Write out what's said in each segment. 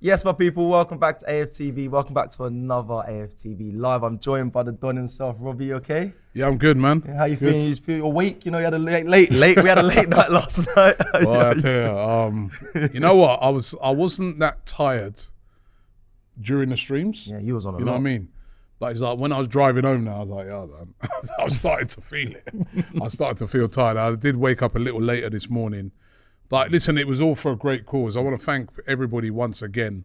Yes, my people, welcome back to AFTV. Welcome back to another AFTV Live. I'm joined by the Don himself, Robbie. You okay? Yeah, I'm good, man. How you feeling? You feel awake? You know, you had a late. We had a late night last night. Well, I tell you, you know what? I wasn't that tired during the streams. Yeah, you was on a lot. You know what I mean? But it's like when I was driving home now, I was like, oh, man. I was starting to feel it. I started to feel tired. I did wake up a little later this morning. But listen, it was all for a great cause. I want to thank everybody once again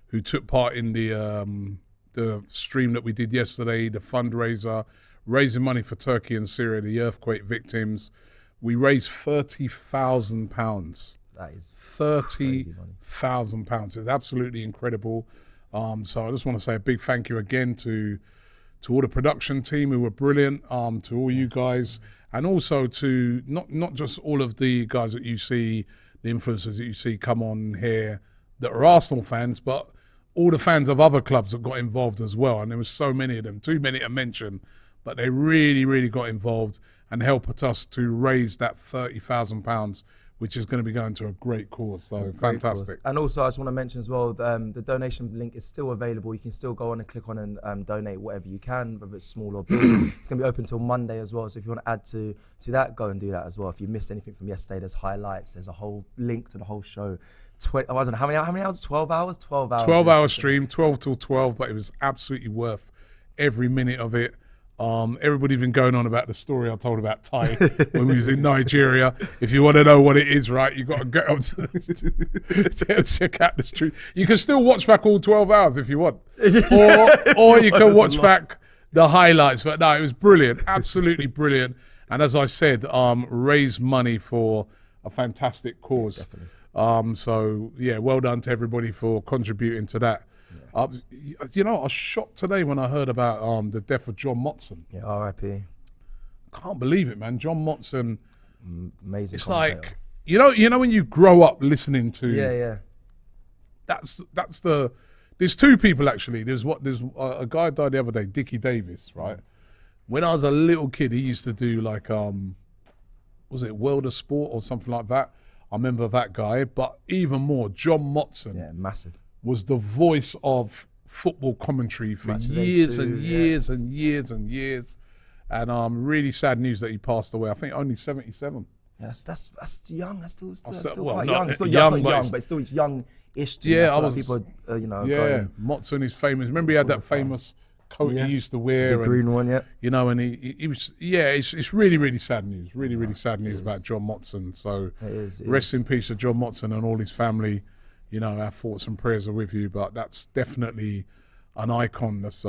who took part in the stream that we did yesterday, the fundraiser, raising money for Turkey and Syria, the earthquake victims. We raised £30,000. That is £30,000. It's absolutely incredible. So I just want to say a big thank you again to all the production team who were brilliant, to all you guys, and also to not just all of the guys that you see, the influencers that you see come on here that are Arsenal fans, but all the fans of other clubs that got involved as well. And there was so many of them, too many to mention, but they really, really got involved and helped us to raise that £30,000, which is going to be going to a great cause. So fantastic. And also, I just want to mention as well, the donation link is still available. You can still go on and click on and donate whatever you can, whether it's small or big. It's going to be open till Monday as well. So if you want to add to that, go and do that as well. If you missed anything from yesterday, there's highlights. There's a whole link to the whole show. I don't know, how many hours? 12 hours? 12 hours. 12-hour stream, 12 till 12, but it was absolutely worth every minute of it. Everybody's been going on about the story I told about Ty when we was in Nigeria. If you want to know what it is, right, you got to go to check out the stream. You can still watch back all 12 hours if you want, or you can watch back the highlights. But no, it was brilliant, absolutely brilliant. And as I said, raise money for a fantastic cause. So yeah, well done to everybody for contributing to that. You know, I was shocked today when I heard about the death of John Motson. Yeah, R.I.P. Can't believe it, man. John Motson, amazing. It's commentator. like you know when you grow up listening to. Yeah. That's the. There's two people actually. There's a guy died the other day, Dickie Davis, right? When I was a little kid, he used to do like was it World of Sport or something like that? I remember that guy, but even more, John Motson. Yeah, massive. Was the voice of football commentary for years and years and years and years. And really sad news that he passed away. I think only 77. Yeah, that's young. That's still well, quite not young. It's not young, young, but it's still young-ish. Yeah, I was. People, you know. Yeah, Motson is famous. Remember he had that famous coat he used to wear, the green one, yeah. You know, and he was. Yeah, it's really, really sad news. Really sad news about John Motson. So rest in peace to John Motson and all his family. You know, our thoughts and prayers are with you, but that's definitely an icon that's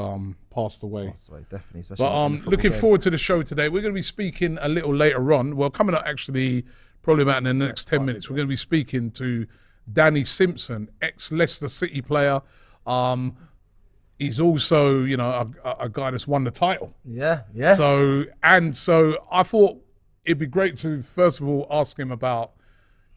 passed away. Definitely. But looking forward to the show today. We're going to be speaking a little later on. Well, coming up actually, probably about in the next 10 minutes, we're going to be speaking to Danny Simpson, ex-Leicester City player. He's also, you know, a guy that's won the title. Yeah. So I thought it'd be great to, first of all, ask him about,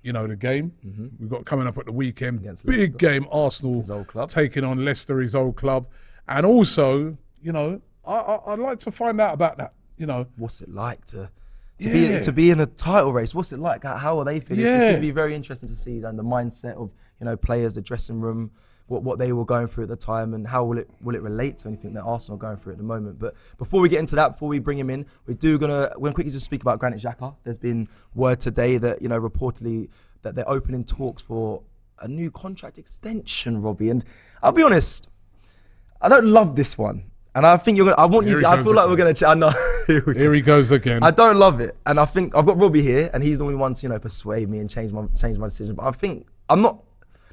you know, the game we've got coming up at the weekend. Against Big Leicester. game, Arsenal His old club. taking on Leicester, his old club. And also, you know, I'd like to find out about that, you know. What's it like to be in a title race? What's it like? How are they feeling? It's going to be very interesting to see the mindset of, you know, players, the dressing room, what they were going through at the time, and how will it relate to anything that Arsenal are going through at the moment. But before we get into that, before we bring him in, we're gonna quickly just speak about Granit Xhaka. There's been word today that, you know, reportedly that they're opening talks for a new contract extension, Robbie. And I'll be honest, I don't love this one. And I think I feel like we're gonna. I know. Here he goes again. I don't love it, and I think I've got Robbie here, and he's the only one to, you know, persuade me and change my decision. But I think I'm not.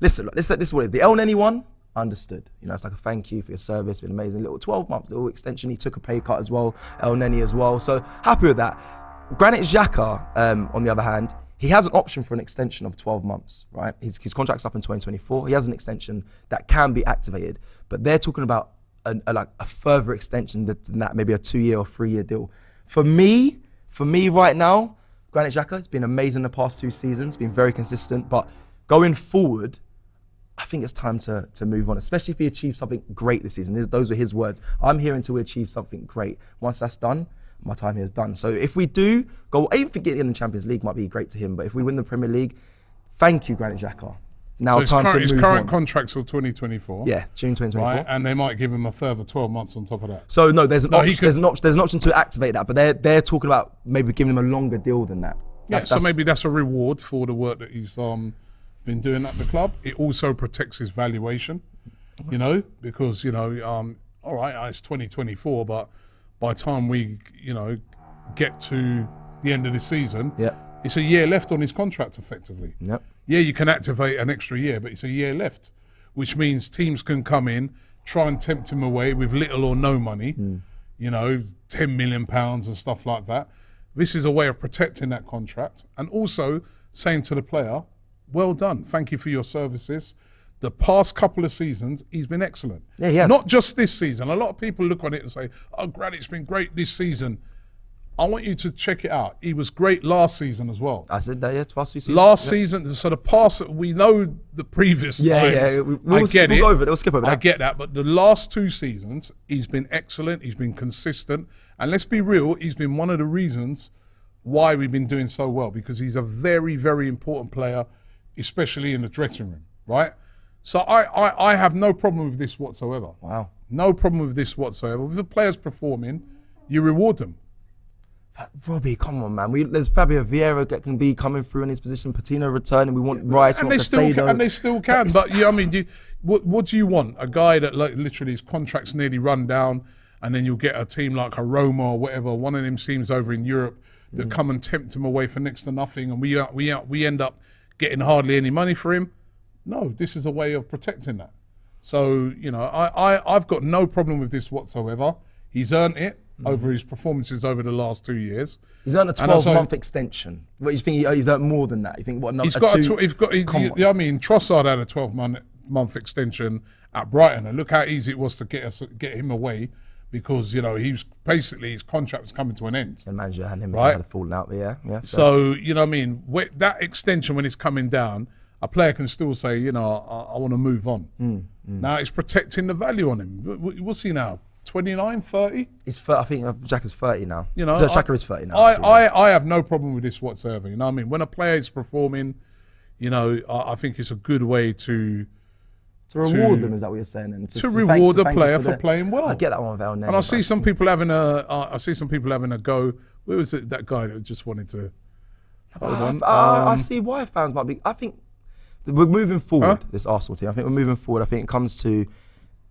Listen, this is what it is. The El Neni one, understood. You know, it's like a thank you for your service. It's been amazing. Little 12 months, little extension. He took a pay cut as well. El Neni as well. So happy with that. Granit Xhaka, on the other hand, he has an option for an extension of 12 months, right? His contract's up in 2024. He has an extension that can be activated, but they're talking about a further extension than that, maybe a 2-year or 3-year deal. For me right now, Granit Xhaka, it's been amazing the past 2 seasons, been very consistent, but going forward, I think it's time to move on, especially if he achieves something great this season. Those are his words. I'm here until we achieve something great. Once that's done, my time here is done. So if we do go, even for getting in the Champions League might be great to him, but if we win the Premier League, thank you, Granit Xhaka. now time to his move current on. contract's till 2024. Yeah, June 2024. Right, and they might give him a further 12 months on top of that. So no, there's an option. could- There's an option to activate that, but they're talking about maybe giving him a longer deal than that. So maybe that's a reward for the work that he's been doing at the club. It also protects his valuation, you know, because all right, it's 2024, but by the time we get to the end of the season, it's a year left on his contract effectively. Yep. Yeah, you can activate an extra year, but it's a year left, which means teams can come in, try and tempt him away with little or no money, £10 million and stuff like that. This is a way of protecting that contract and also saying to the player, well done, thank you for your services. The past couple of seasons, he's been excellent. Yeah, he has. Not just this season. A lot of people look on it and say, oh, Granit's been great this season. I want you to check it out. He was great last season as well. I said that, past 2 seasons. Last season, so the past, we know the previous times. We'll go over it. We'll skip over that. I get that, but the last 2 seasons, he's been excellent. He's been consistent. And let's be real, he's been one of the reasons why we've been doing so well, because he's a very, very important player, especially in the dressing room, right? So I have no problem with this whatsoever. Wow. No problem with this whatsoever. If the player's performing, you reward them. Robbie, come on, man. There's Fabio Vieira that can be coming through in his position. Patino returning. We want Rice. And we want Casado. they still can. But what do you want? A guy that literally his contract's nearly run down, and then you'll get a team like a Roma or whatever, one of them teams over in Europe that come and tempt him away for next to nothing, and we end up getting hardly any money for him. No, this is a way of protecting that. So I've got no problem with this whatsoever. He's earned it over his performances over the last 2 years. He's earned a 12-month extension. What, you think he's earned more than that? You think what? He's got Trossard had a 12-month extension at Brighton, and look how easy it was to get him away, because he was basically, his contract was coming to an end. The manager and him had fallen out, but yeah. So that extension, when it's coming down, a player can still say, I want to move on. Now it's protecting the value on him. What's he now? 29, 30? I think Xhaka's 30 now. Xhaka is 30 now. I have no problem with this whatsoever. When a player is performing, I think it's a good way to reward them. Is that what you're saying? And to reward a player for playing well. I get that one with El Neni. And I see some people having a go. Where was it? That guy that just wanted to. Hold on. I see why fans might be. I think we're moving forward. This Arsenal team. I think we're moving forward. I think it comes to.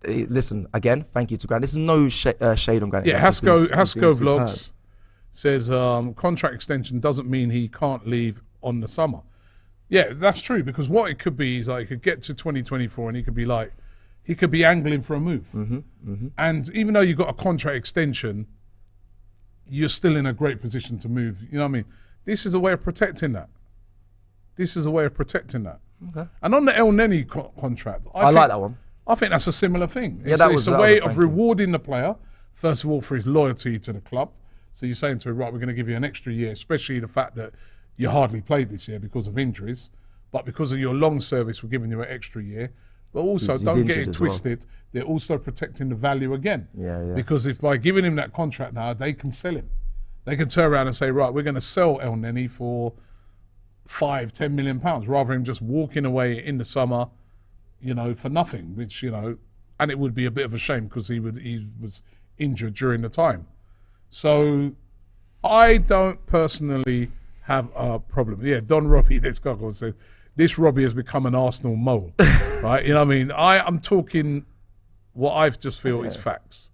Listen, again, thank you to Granit. This is no shade on Granit. Yeah, Hasko Vlogs says contract extension doesn't mean he can't leave on the summer. Yeah, that's true, because what it could be is he could get to 2024 and he could be angling for a move. And even though you've got a contract extension, you're still in a great position to move. You know what I mean? This is a way of protecting that. Okay. And on the El Neni contract, I like that one. I think that's a similar thing. It's a way of rewarding the player, first of all, for his loyalty to the club. So you're saying to him, right, we're going to give you an extra year, especially the fact that you hardly played this year because of injuries. But because of your long service, we're giving you an extra year. But also, don't get it twisted, they're also protecting the value again. Because if by giving him that contract now, they can sell him. They can turn around and say, right, we're going to sell El Neni for £5-10 million, rather than just walking away in the summer, for nothing, which, and it would be a bit of a shame because he was injured during the time. So I don't personally have a problem. Yeah, Don Robbie, this guy says, this Robbie has become an Arsenal mole, right? You know what I mean? I'm talking what I just feel is facts.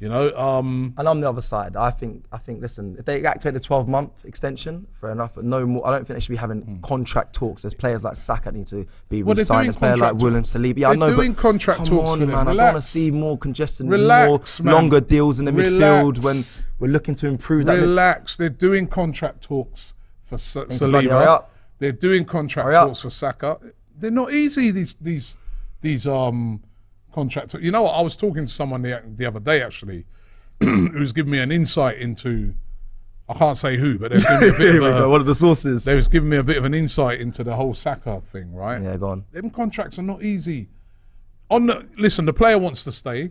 And I'm the other side. I think. Listen, if they activate the 12-month extension, fair enough. But no more. I don't think they should be having contract talks. There's players like Saka need to be re-signed. There's players like William Saliba. Yeah, I know, doing contract talks for them. Man, I don't want to see more congestion, longer deals in the midfield when we're looking to improve that. Relax. They're doing contract talks for Saliba. They're doing contract talks for Saka. They're not easy. These contract. I was talking to someone the other day actually, who's giving me an insight into. I can't say who, but they've given me a bit of one of the sources. They was giving me a bit of an insight into the whole Saka thing, right? Yeah, go on. Them contracts are not easy. Listen, the player wants to stay.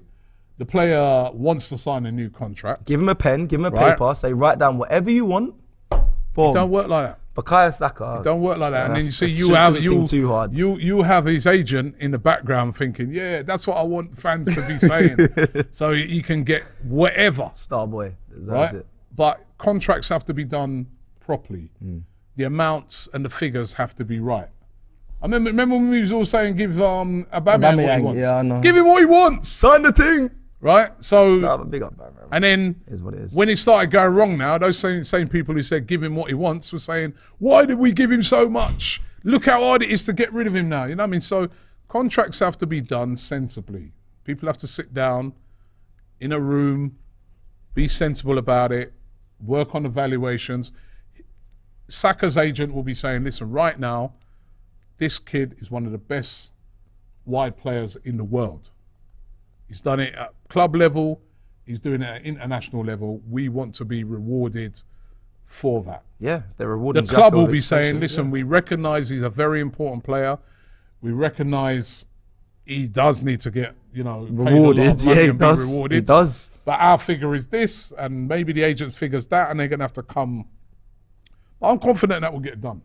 The player wants to sign a new contract. Give him a pen, give him a paper, say write down whatever you want. Boom. It don't work like that. Bukayo Saka. It don't work like that. And then you see too hard. you have his agent in the background thinking, yeah, that's what I want fans to be saying. So he can get whatever. Starboy. Right? It. But contracts have to be done properly. The amounts and the figures have to be right. I remember when we was all saying give Aubameyang what he wants. Yeah, I know. Give him what he wants. Sign the thing. Right? So No, but big up Aubameyang. and then Is what it is. when it started going wrong now, those same people who said give him what he wants were saying, why did we give him so much? Look how hard it is to get rid of him now. You know what I mean? So contracts have to be done sensibly. People have to sit down in a room, be sensible about it, work on the valuations. Saka's agent will be saying, listen, right now, this kid is one of the best wide players in the world. He's done it at club level. He's doing it at international level. We want to be rewarded for that. Yeah, they're rewarding. The club will be saying, listen, we recognise he's a very important player. We recognise he does need to get, rewarded. Yeah, he does. Rewarded. He does. But our figure is this, and maybe the agent figures that, and they're going to have to come. But I'm confident that will get done.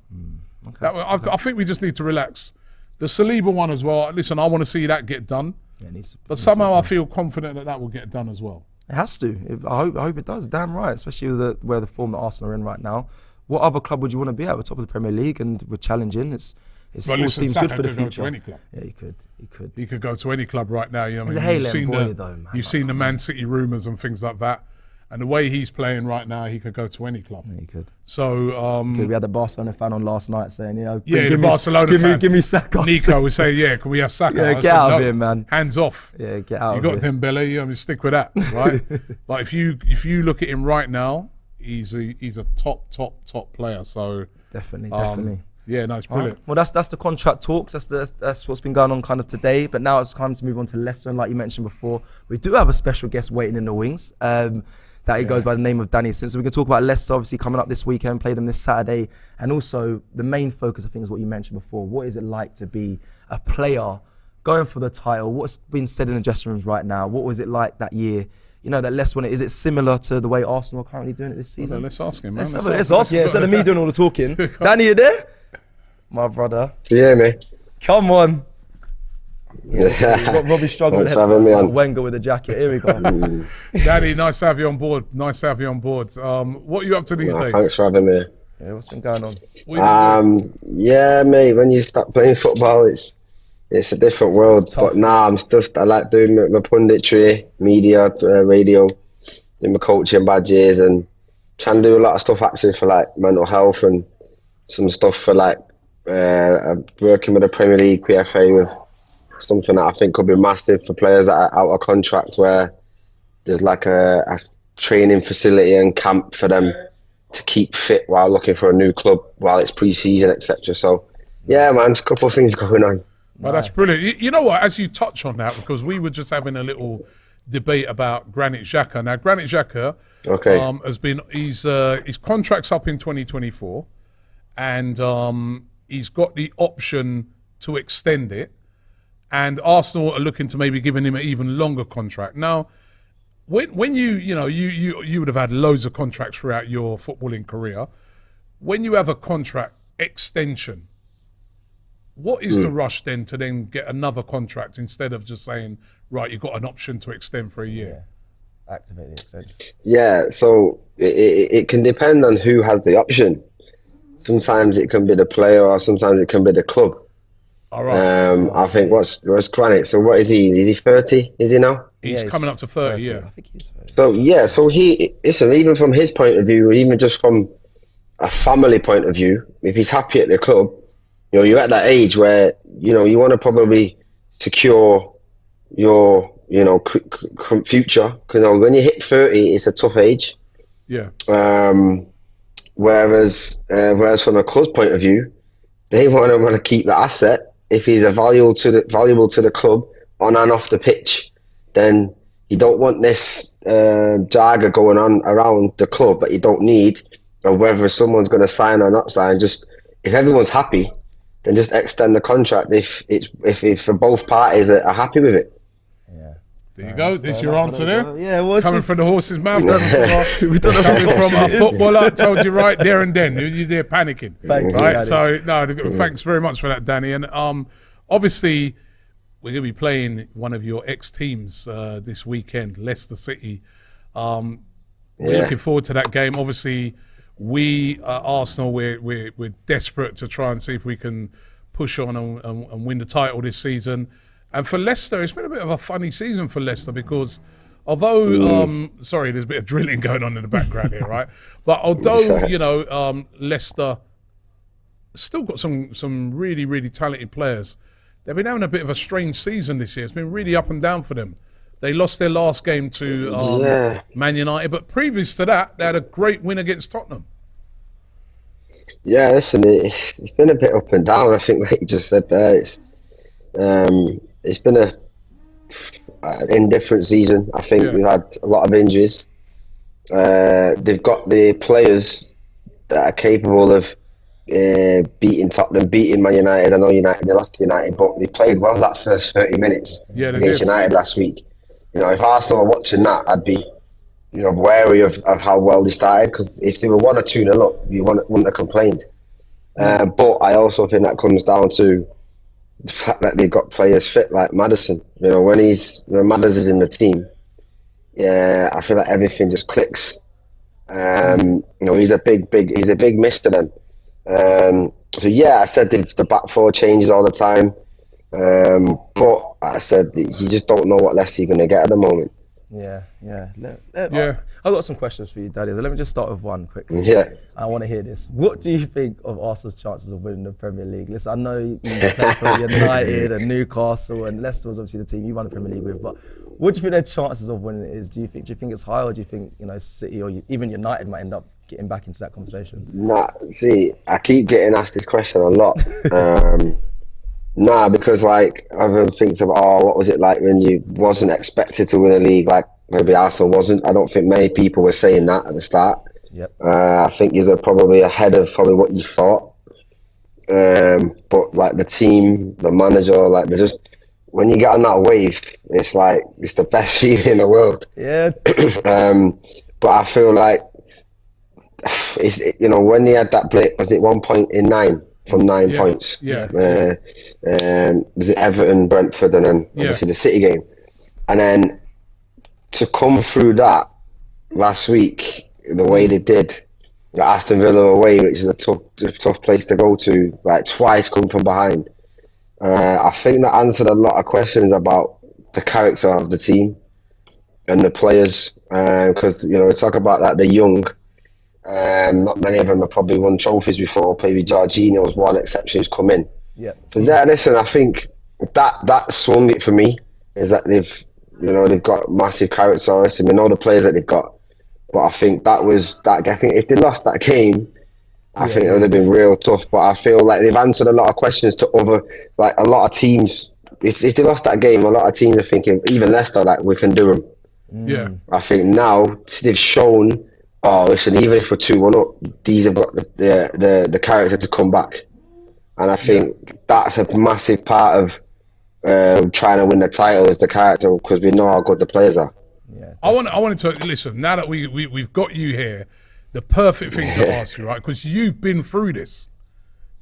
Okay. I think we just need to relax. The Saliba one as well. Listen, I want to see that get done. Yeah, but somehow I feel confident that will get done as well. It has to. I hope it does. Damn right, especially with where the form that Arsenal are in right now. What other club would you want to be at? We're top of the Premier League and we're challenging. It all seems Saka good for the could future. Go to any club. Yeah, he could. He could go to any club right now. You know, He's a Haaland boy, though, man. You've seen the Man City rumours and things like that. And the way he's playing right now, he could go to any club. Yeah, he could. So we had the Barcelona fan on last night saying, the Barcelona fan. Give me Saka. Nico was saying, can we have Saka? Yeah, get out of here, man. Hands off. Yeah, get out of here. here. You got Dembele, stick with that, right? But if you look at him right now, he's a top player. So definitely. Yeah, no, it's brilliant. Right. Well, that's the contract talks. That's what's been going on kind of today. But now it's time to move on to Leicester. And like you mentioned before, we do have a special guest waiting in the wings. That he goes by the name of Danny Simpson. So we can talk about Leicester, obviously coming up this weekend, play them this Saturday. And also the main focus, I think, is what you mentioned before. What is it like to be a player going for the title? What's been said in the dressing rooms right now? What was it like that year? That Leicester won it. Is it similar to the way Arsenal are currently doing it this season? Well, let's ask him, man. Let's ask him. Instead of me doing all the talking. Danny, you there? My brother. Do you hear me? Come on. Yeah, we've got Robbie struggling with headphones, like Wenger with a jacket. Here we go. Danny, nice to have you on board. What are you up to these days? Thanks for having me. Yeah, what's been going on? Yeah, mate, when you start playing football, it's a different world. But I like doing my punditry, media, radio, doing my coaching badges and trying to do a lot of stuff actually for like mental health and some stuff for like working with the Premier League, PFA with something that I think could be massive for players that are out of contract, where there's like a training facility and camp for them to keep fit while looking for a new club while it's pre-season, etc. So yeah, man, there's a couple of things going on. Well, that's brilliant. You know what, as you touch on that, because we were just having a little debate about Granit Xhaka. Now, Granit Xhaka has been, his contract's up in 2024 and he's got the option to extend it. And Arsenal are looking to maybe giving him an even longer contract. Now, when you would have had loads of contracts throughout your footballing career. When you have a contract extension, what is the rush then to then get another contract instead of just saying, right, you've got an option to extend for a year? Yeah. Activate the extension. Yeah, so it can depend on who has the option. Sometimes it can be the player or sometimes it can be the club. All right. I think what's Granit? So what is he? Is he 30? Is he now? He's coming up to 30, yeah. I think he's 30. So listen, even from his point of view, or even just from a family point of view, if he's happy at the club, you're at that age where you want to probably secure your future, because when you hit 30, it's a tough age. Yeah. Whereas from a club's point of view, they want to keep the asset. If he's valuable to the club on and off the pitch, then you don't want this jargon going on around the club that you don't need, or whether someone's going to sign or not sign. Just if everyone's happy, then just extend the contract if both parties are happy with it. Yeah. There you go. There's your answer there. Yeah, well, coming from the horse's mouth. we don't know coming what from a it is. footballer. Told you right there and then. You're there panicking. Thank you, right? Danny. So no, thanks very much for that, Danny. And obviously, we're going to be playing one of your ex-teams this weekend, Leicester City. We're looking forward to that game. Obviously, we Arsenal, we're desperate to try and see if we can push on and win the title this season. And for Leicester, it's been a bit of a funny season for Leicester because although, sorry, there's a bit of drilling going on in the background here, right? But although, you know, Leicester still got some really, really talented players, they've been having a bit of a strange season this year. It's been really up and down for them. They lost their last game to Man United, but previous to that, they had a great win against Tottenham. Yeah, listen, it's been a bit up and down. I think, like you just said there, it's been an indifferent season. I think we've had a lot of injuries. They've got the players that are capable of beating Tottenham, beating Man United. I know United, they lost to United, but they played well that first 30 minutes against United last week. You know, if Arsenal are watching that, I'd be, you know, wary of how well they started, because if they were 1 or 2-0 up, you wouldn't have complained. But I also think that comes down to the fact that they've got players fit like Maddison. You know, when Maddison is in the team, I feel like everything just clicks. You know, he's a big miss to them. So I said the back four changes all the time, but I said you just don't know what Leicester you're going to get at the moment. I've got some questions for you, Daddy. So let me just start with one quickly. Yeah. I want to hear this. What do you think of Arsenal's chances of winning the Premier League? Listen, I know you played for United and Newcastle, and Leicester was obviously the team you won the Premier League with, but what do you think their chances of winning it is? Do you think it's high, or do you think, you know, City or even United might end up getting back into that conversation? Nah, see, I keep getting asked this question a lot. Because like everyone thinks of, what was it like when you wasn't expected to win a league, like maybe Arsenal wasn't. I don't think many people were saying that at the start. Yep. I think you're probably ahead of probably what you thought. But like the team, the manager, like they're just, when you get on that wave, it's like it's the best feeling in the world. Yeah. But I feel like it's, you know, when they had that break, was it 1 point in 9? From 9 points. Yeah. Was it Everton, Brentford, and then obviously the City game. And then to come through that last week, the way they did, the Aston Villa away, which is a tough place to go to, like twice come from behind. I think that answered a lot of questions about the character of the team and the players. Because, you know, we talk about that, they're young. Not many of them have probably won trophies before. Maybe Jorginho's one exception who's come in. Yeah. So listen, I think that swung it for me. Is that they've got massive character. I mean, all the players that they've got. But I think that was that. I think if they lost that game, I think it would have been real tough. But I feel like they've answered a lot of questions to other, like a lot of teams. If they lost that game, a lot of teams are thinking, even Leicester, like we can do them. Yeah. I think now they've shown. Listen, even if we're 2-1 up, these have got the character to come back. And I think that's a massive part of trying to win the title is the character, because we know how good the players are. Yeah. I wanted to listen, now that we've got you here, the perfect thing to ask you, right? Because you've been through this.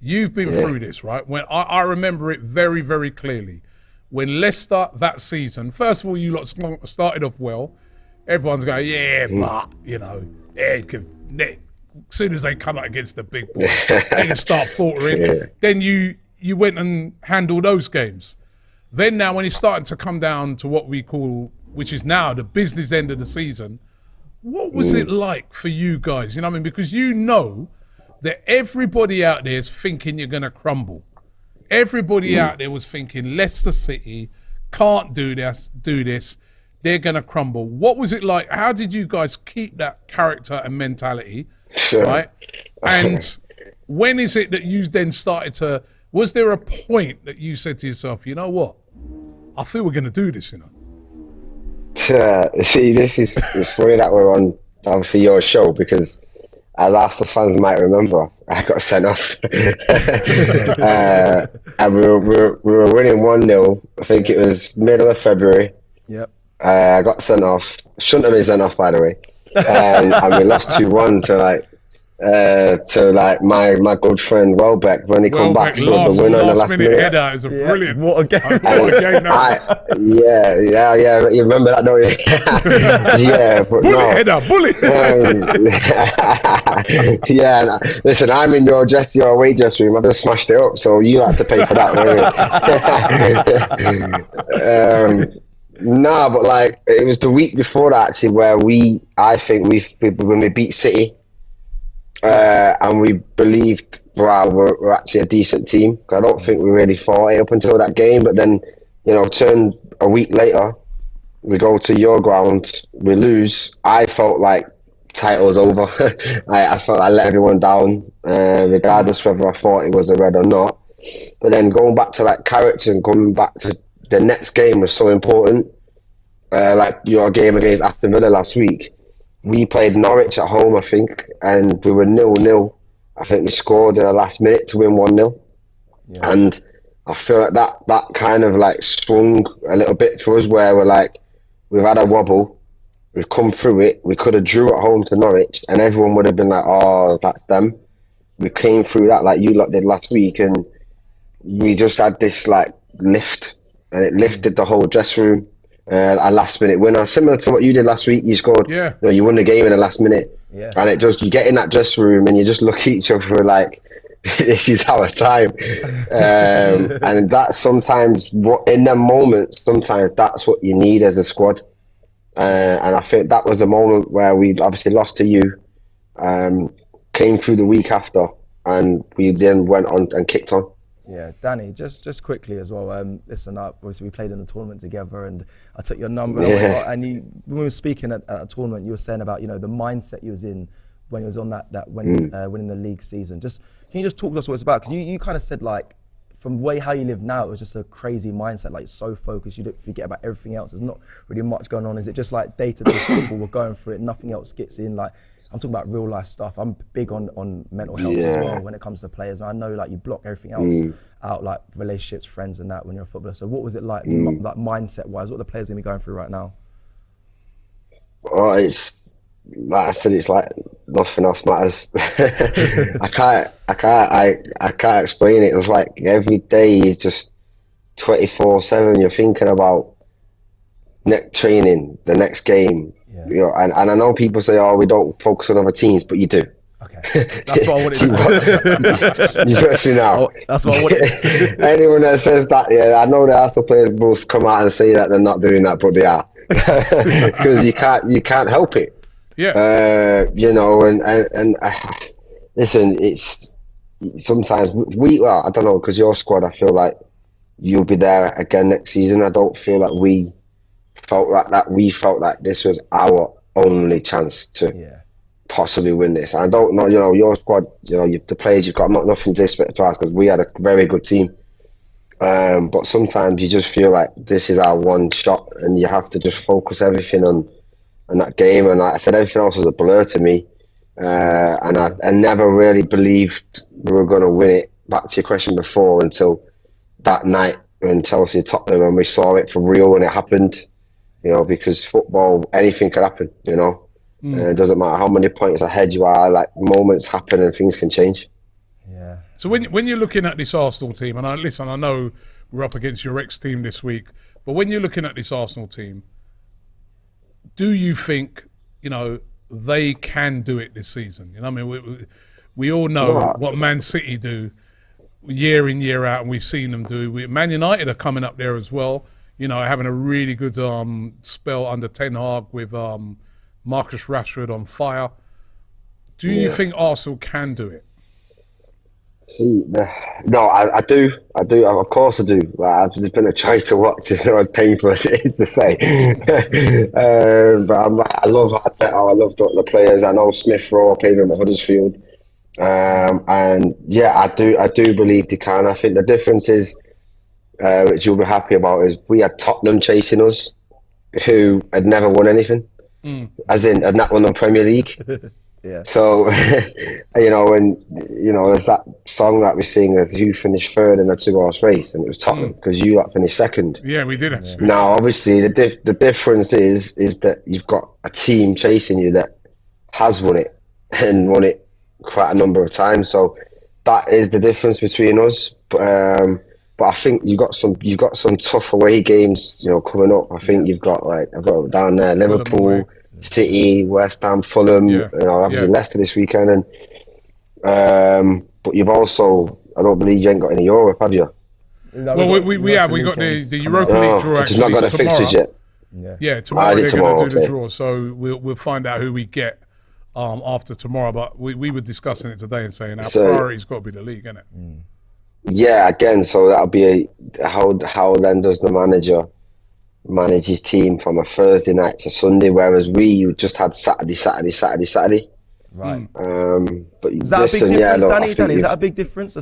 You've been through this, right? When I remember it very, very clearly. When Leicester that season, first of all, you lot started off well. Everyone's going, but, you know, as soon as they come out against the big boys, they can start faltering. Then you went and handled those games. Then now when it's starting to come down to what we call, which is now the business end of the season, what was it like for you guys? You know what I mean? Because you know that everybody out there is thinking you're going to crumble. Everybody out there was thinking Leicester City can't do this. They're going to crumble. What was it like? How did you guys keep that character and mentality, right? And when is it that you then started to, was there a point that you said to yourself, you know what? I feel we're going to do this, you know? See, it's funny that we're on, obviously, your show, because as Arsenal fans might remember, I got sent off. And we were winning 1-0. I think it was middle of February. Yep. I got sent off. Shouldn't have been sent off, by the way. And we lost 2-1 to my good friend Welbeck when he come back, scored the winner in the last minute. Header is a brilliant. What a game! What a game Yeah. You remember that, don't you? Yeah, but bullet header. Yeah, listen, I'm in your away dress room. I just smashed it up, so you had to pay for that. No, but like it was the week before that actually where I think when we beat City. And we believed, wow, we're actually a decent team. I don't think we really thought it up until that game. But then, turn a week later, we go to your ground, we lose. I felt like title's over. I felt I let everyone down, regardless whether I thought it was a red or not. But then going back to that character and coming back to the next game was so important. Like your game against Aston Villa last week. We played Norwich at home, I think, and we were 0-0. I think we scored in the last minute to win 1-0. Yeah. And I feel like that kind of like swung a little bit for us where we're like, we've had a wobble, we've come through it, we could have drew at home to Norwich and everyone would have been like, oh, that's them. We came through that like you lot did last week and we just had this like lift and it lifted the whole dressing room. A last minute winner, similar to what you did last week. You scored, you won the game in the last minute, and it just you get in that dressing room and you just look at each other like, this is our time. And that's sometimes what in them moments. Sometimes that's what you need as a squad. And I think that was the moment where we obviously lost to you. Came through the week after, and we then went on and kicked on. Yeah, Danny, just quickly as well. Listen up. Obviously, we played in the tournament together, and I took your number. Yeah. And when we were speaking at a tournament, you were saying about the mindset you was in when you was on winning the league season. Can you just talk to us what it's about? Because you kind of said like from how you live now, it was just a crazy mindset, like so focused, you don't forget about everything else. There's not really much going on. Is it just like day-to-day football, we're going through it, nothing else gets in? Like, I'm talking about real life stuff. I'm big on mental health as well when it comes to players. I know like you block everything else out, like relationships, friends and that when you're a footballer. So what was it like, like mindset-wise, what the players going to be going through right now? Oh, it's like I said, it's like nothing else matters. I can't explain it. It's like every day is just 24/7. You're thinking about next training, the next game. Yeah. And I know people say, "Oh, we don't focus on other teams," but you do. Okay, that's what I wanted to You got you now. That's what I wanted. Anyone that says that, I know the Arsenal players will come out and say that they're not doing that, but they are, because you can't help it. Yeah. And listen, it's sometimes I don't know, because your squad, I feel like you'll be there again next season. I don't feel like we felt like that. We felt like this was our only chance to possibly win this. I don't know, your squad, the players you've got, nothing disrespect to us, because we had a very good team. But sometimes you just feel like this is our one shot, and you have to just focus everything on that game. And like I said, everything else was a blur to me. And I never really believed we were going to win it. Back to your question before, until that night when Chelsea Tottenham, and we saw it for real when it happened. Because football, anything could happen. It doesn't matter how many points ahead you are. Like, moments happen and things can change. Yeah. So when you're looking at this Arsenal team, and I know we're up against your ex-team this week, but when you're looking at this Arsenal team, do you think they can do it this season? I mean, we all know what Man City do year in, year out, and we've seen them do. Man United are coming up there as well. Having a really good spell under Ten Hag with Marcus Rashford on fire. Do you think Arsenal can do it? See, no, I do. Of course I do. Like, I've just been a try to watch, as painful as it is to say. But I love Arteta. I love the players. I know Smith Rowe played him at Huddersfield. And I do believe they can. I think the difference is, which you'll be happy about, is we had Tottenham chasing us, who had never won anything, as in had not won the Premier League. Yeah. So, when there's that song that we sing as who finished third in a 2-horse race, and it was Tottenham because you lot finished second. Yeah, we did actually. Now, obviously, the difference is that you've got a team chasing you that has won it and won it quite a number of times. So that is the difference between us. But I think you've got some tough away games, coming up. I think you've got I've got it down there, Fulham Liverpool, away. City, West Ham, Fulham. Yeah. Obviously Leicester this weekend, but you've also, I don't believe you ain't got any Europe, have you? No, Well, we have League got games the coming up. Europa League draw. But you've not got the Actually, fixtures tomorrow. yet. Yeah, tomorrow is they're tomorrow, going to do the okay. draw, so we'll find out who we get after tomorrow. But we were discussing it today and saying our priority's got to be the league, isn't it? Yeah, again, so that'll be how then does the manager manage his team from a Thursday night to Sunday, whereas we just had Saturday. Right. But Is that a big difference, Danny? Is that a big difference?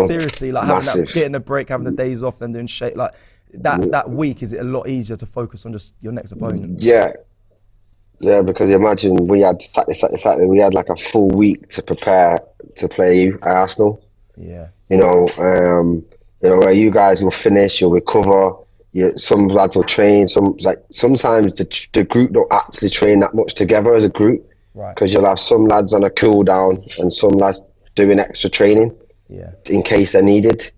Seriously, like having getting a break, having the days off, then doing shit like that week. Is it a lot easier to focus on just your next opponent? Yeah, because imagine we had Saturday. We had like a full week to prepare to play you, Arsenal. Yeah. Where you guys will finish, you'll recover. Some lads will train. Sometimes the group don't actually train that much together as a group. Right. Because you'll have some lads on a cool down and some lads doing extra training. Yeah. In case they're needed.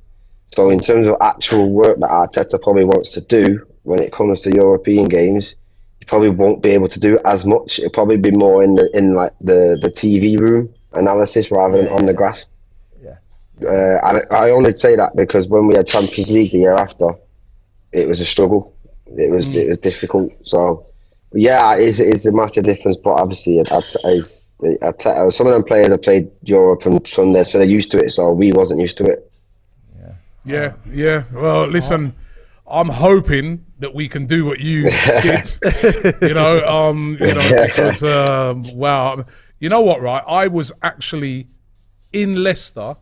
So in terms of actual work that Arteta probably wants to do when it comes to European games, you probably won't be able to do as much. It'll probably be more in the TV room analysis rather than on the grass. Yeah. I only say that because when we had Champions League the year after, it was a struggle. It was difficult. So yeah, it's a massive difference. But obviously, some of them players have played Europe and Sunday, so they're used to it. So we wasn't used to it. Yeah. Well, listen, I'm hoping that we can do what you did. Because wow, you know what? Right, I was actually in Leicester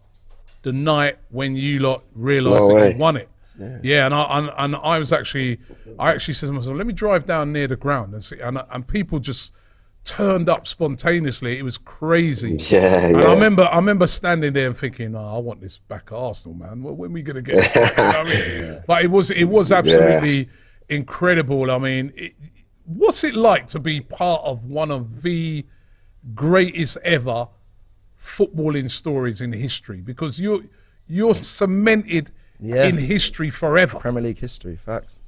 the night when you lot realised that you won it. Yeah, and I actually said to myself, let me drive down near the ground and see, and people just turned up spontaneously. It was crazy. And I remember standing there and thinking, I want this back at Arsenal, man. When are we gonna get this back? You know what I mean? But it was absolutely incredible. I mean, what's it like to be part of one of the greatest ever footballing stories in history? Because you're cemented in history forever. Premier League history, facts.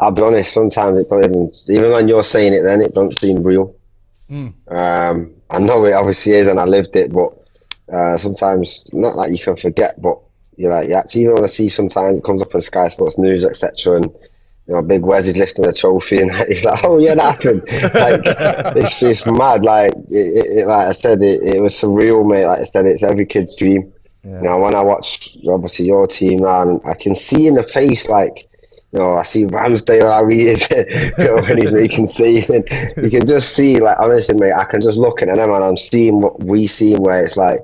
I'll be honest, sometimes it don't even when you're saying it then, it don't seem real. I know it obviously is and I lived it, but sometimes, not like you can forget, but you're like, even when I see sometimes it comes up on Sky Sports News, etc., and Big Wes is lifting a trophy and he's like, oh yeah, that happened. It's just mad. Like I said, it was surreal, mate. Like I said, it's every kid's dream. Now, when I watch obviously your team, man, I can see in the face, I see Ramsdale how he is when he's making saves, and you can just see, honestly, mate, I can just look at them and I'm seeing what we see, where it's like,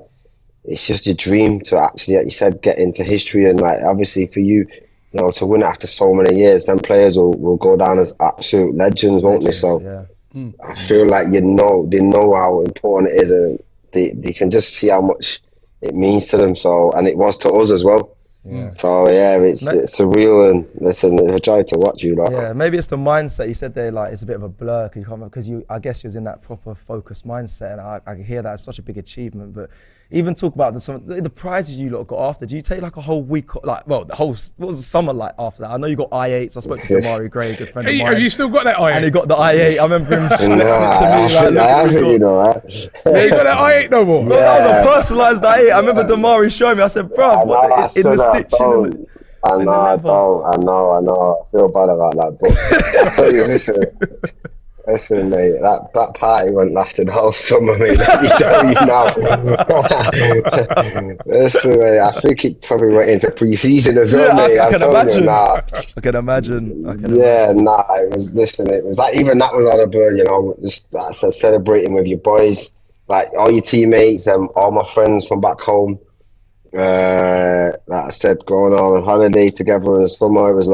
it's just your dream to actually, like you said, get into history, and obviously for you, to win it after so many years, then players will go down as absolute legends, won't they? So I feel like they know how important it is, and they can just see how much it means to them. So, and it was to us as well. So it's surreal, and listen, it's a joy to watch you. Maybe it's the mindset. You said there, it's a bit of a blur because I guess you was in that proper focused mindset, and I hear that it's such a big achievement. But even talk about the prizes you lot got after. Do you take a whole week, what was the summer like after that? I know you got I8s. I spoke to Damari Gray, a good friend of mine. Have you still got that I8? And he got the I8. I remember him flexing it to me. I have it, You got that I8 no more? Bro, that was a personalised I8. I remember Damari showing me. I said, bro, in the stitching. I know. I feel bad about that, but I tell you, listen, mate. That party won't last the whole summer, mate. Let me tell you now. Listen, mate. I think it probably went into pre-season as well, mate. I can imagine. I can imagine. It was. Listen, it was even that was on a blur. Just like I said, celebrating with your boys, all your teammates and all my friends from back home. Like I said, going on holiday together in the summer, it was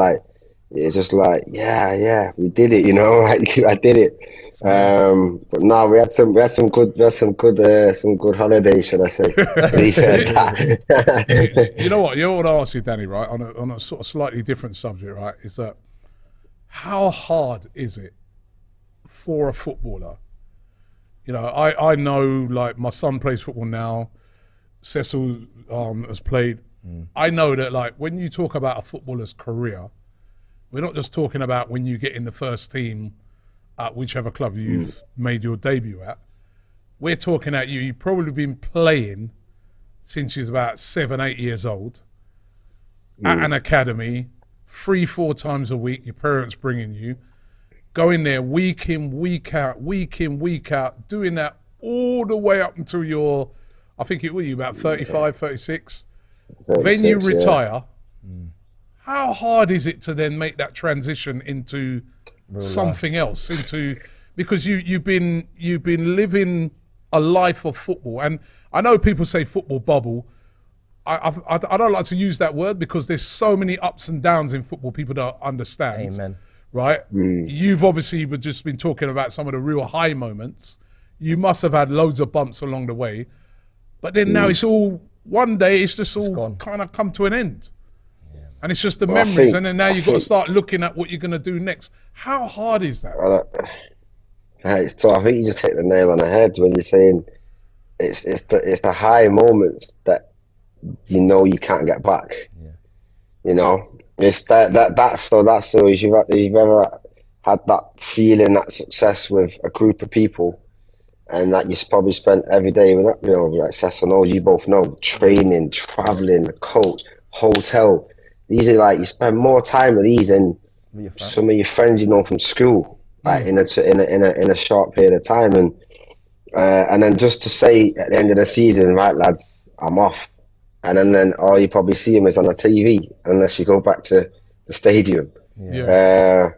it's just like, yeah, we did it, you know, like I did it. But no, we had some good holidays, should I say? To be fair, You know what? You know what I ask you, Danny, right? On a sort of slightly different subject, right? Is that how hard is it for a footballer? You know, I know, like, my son plays football now. Cecil has played. I know that, like, when you talk about a footballer's career, we're not just talking about when you get in the first team at whichever club you've made your debut at. We're talking at you've probably been playing since you was about 7, 8 years old at an academy, 3-4 times a week, your parents bringing you, going there week in, week out, doing that all the way up until you're, I think it was you about 35, 36. Then you retire. How hard is it to then make that transition into something else? Because you've been living a life of football, and I know people say football bubble. I don't like to use that word because there's so many ups and downs in football people don't understand. Amen. Right? You've obviously just been talking about some of the real high moments. You must have had loads of bumps along the way, but then now it's all, one day it's just all kind of come to an end. And it's just the memories, and then now you've got to start looking at what you're going to do next. How hard is that? It's tough. I think you just hit the nail on the head when you're saying it's the high moments that you know you can't get back. Yeah. You know, it's that's so if you've ever had that feeling, that success with a group of people, and that you probably spent every day with that, you know, like Cecil knows, you both know, training, traveling, coach, hotel. These are like, you spend more time with these than some of your friends you know from school, like in a short period of time, and then just to say at the end of the season, right, lads, I'm off, and then all you probably see him is on the TV unless you go back to the stadium. You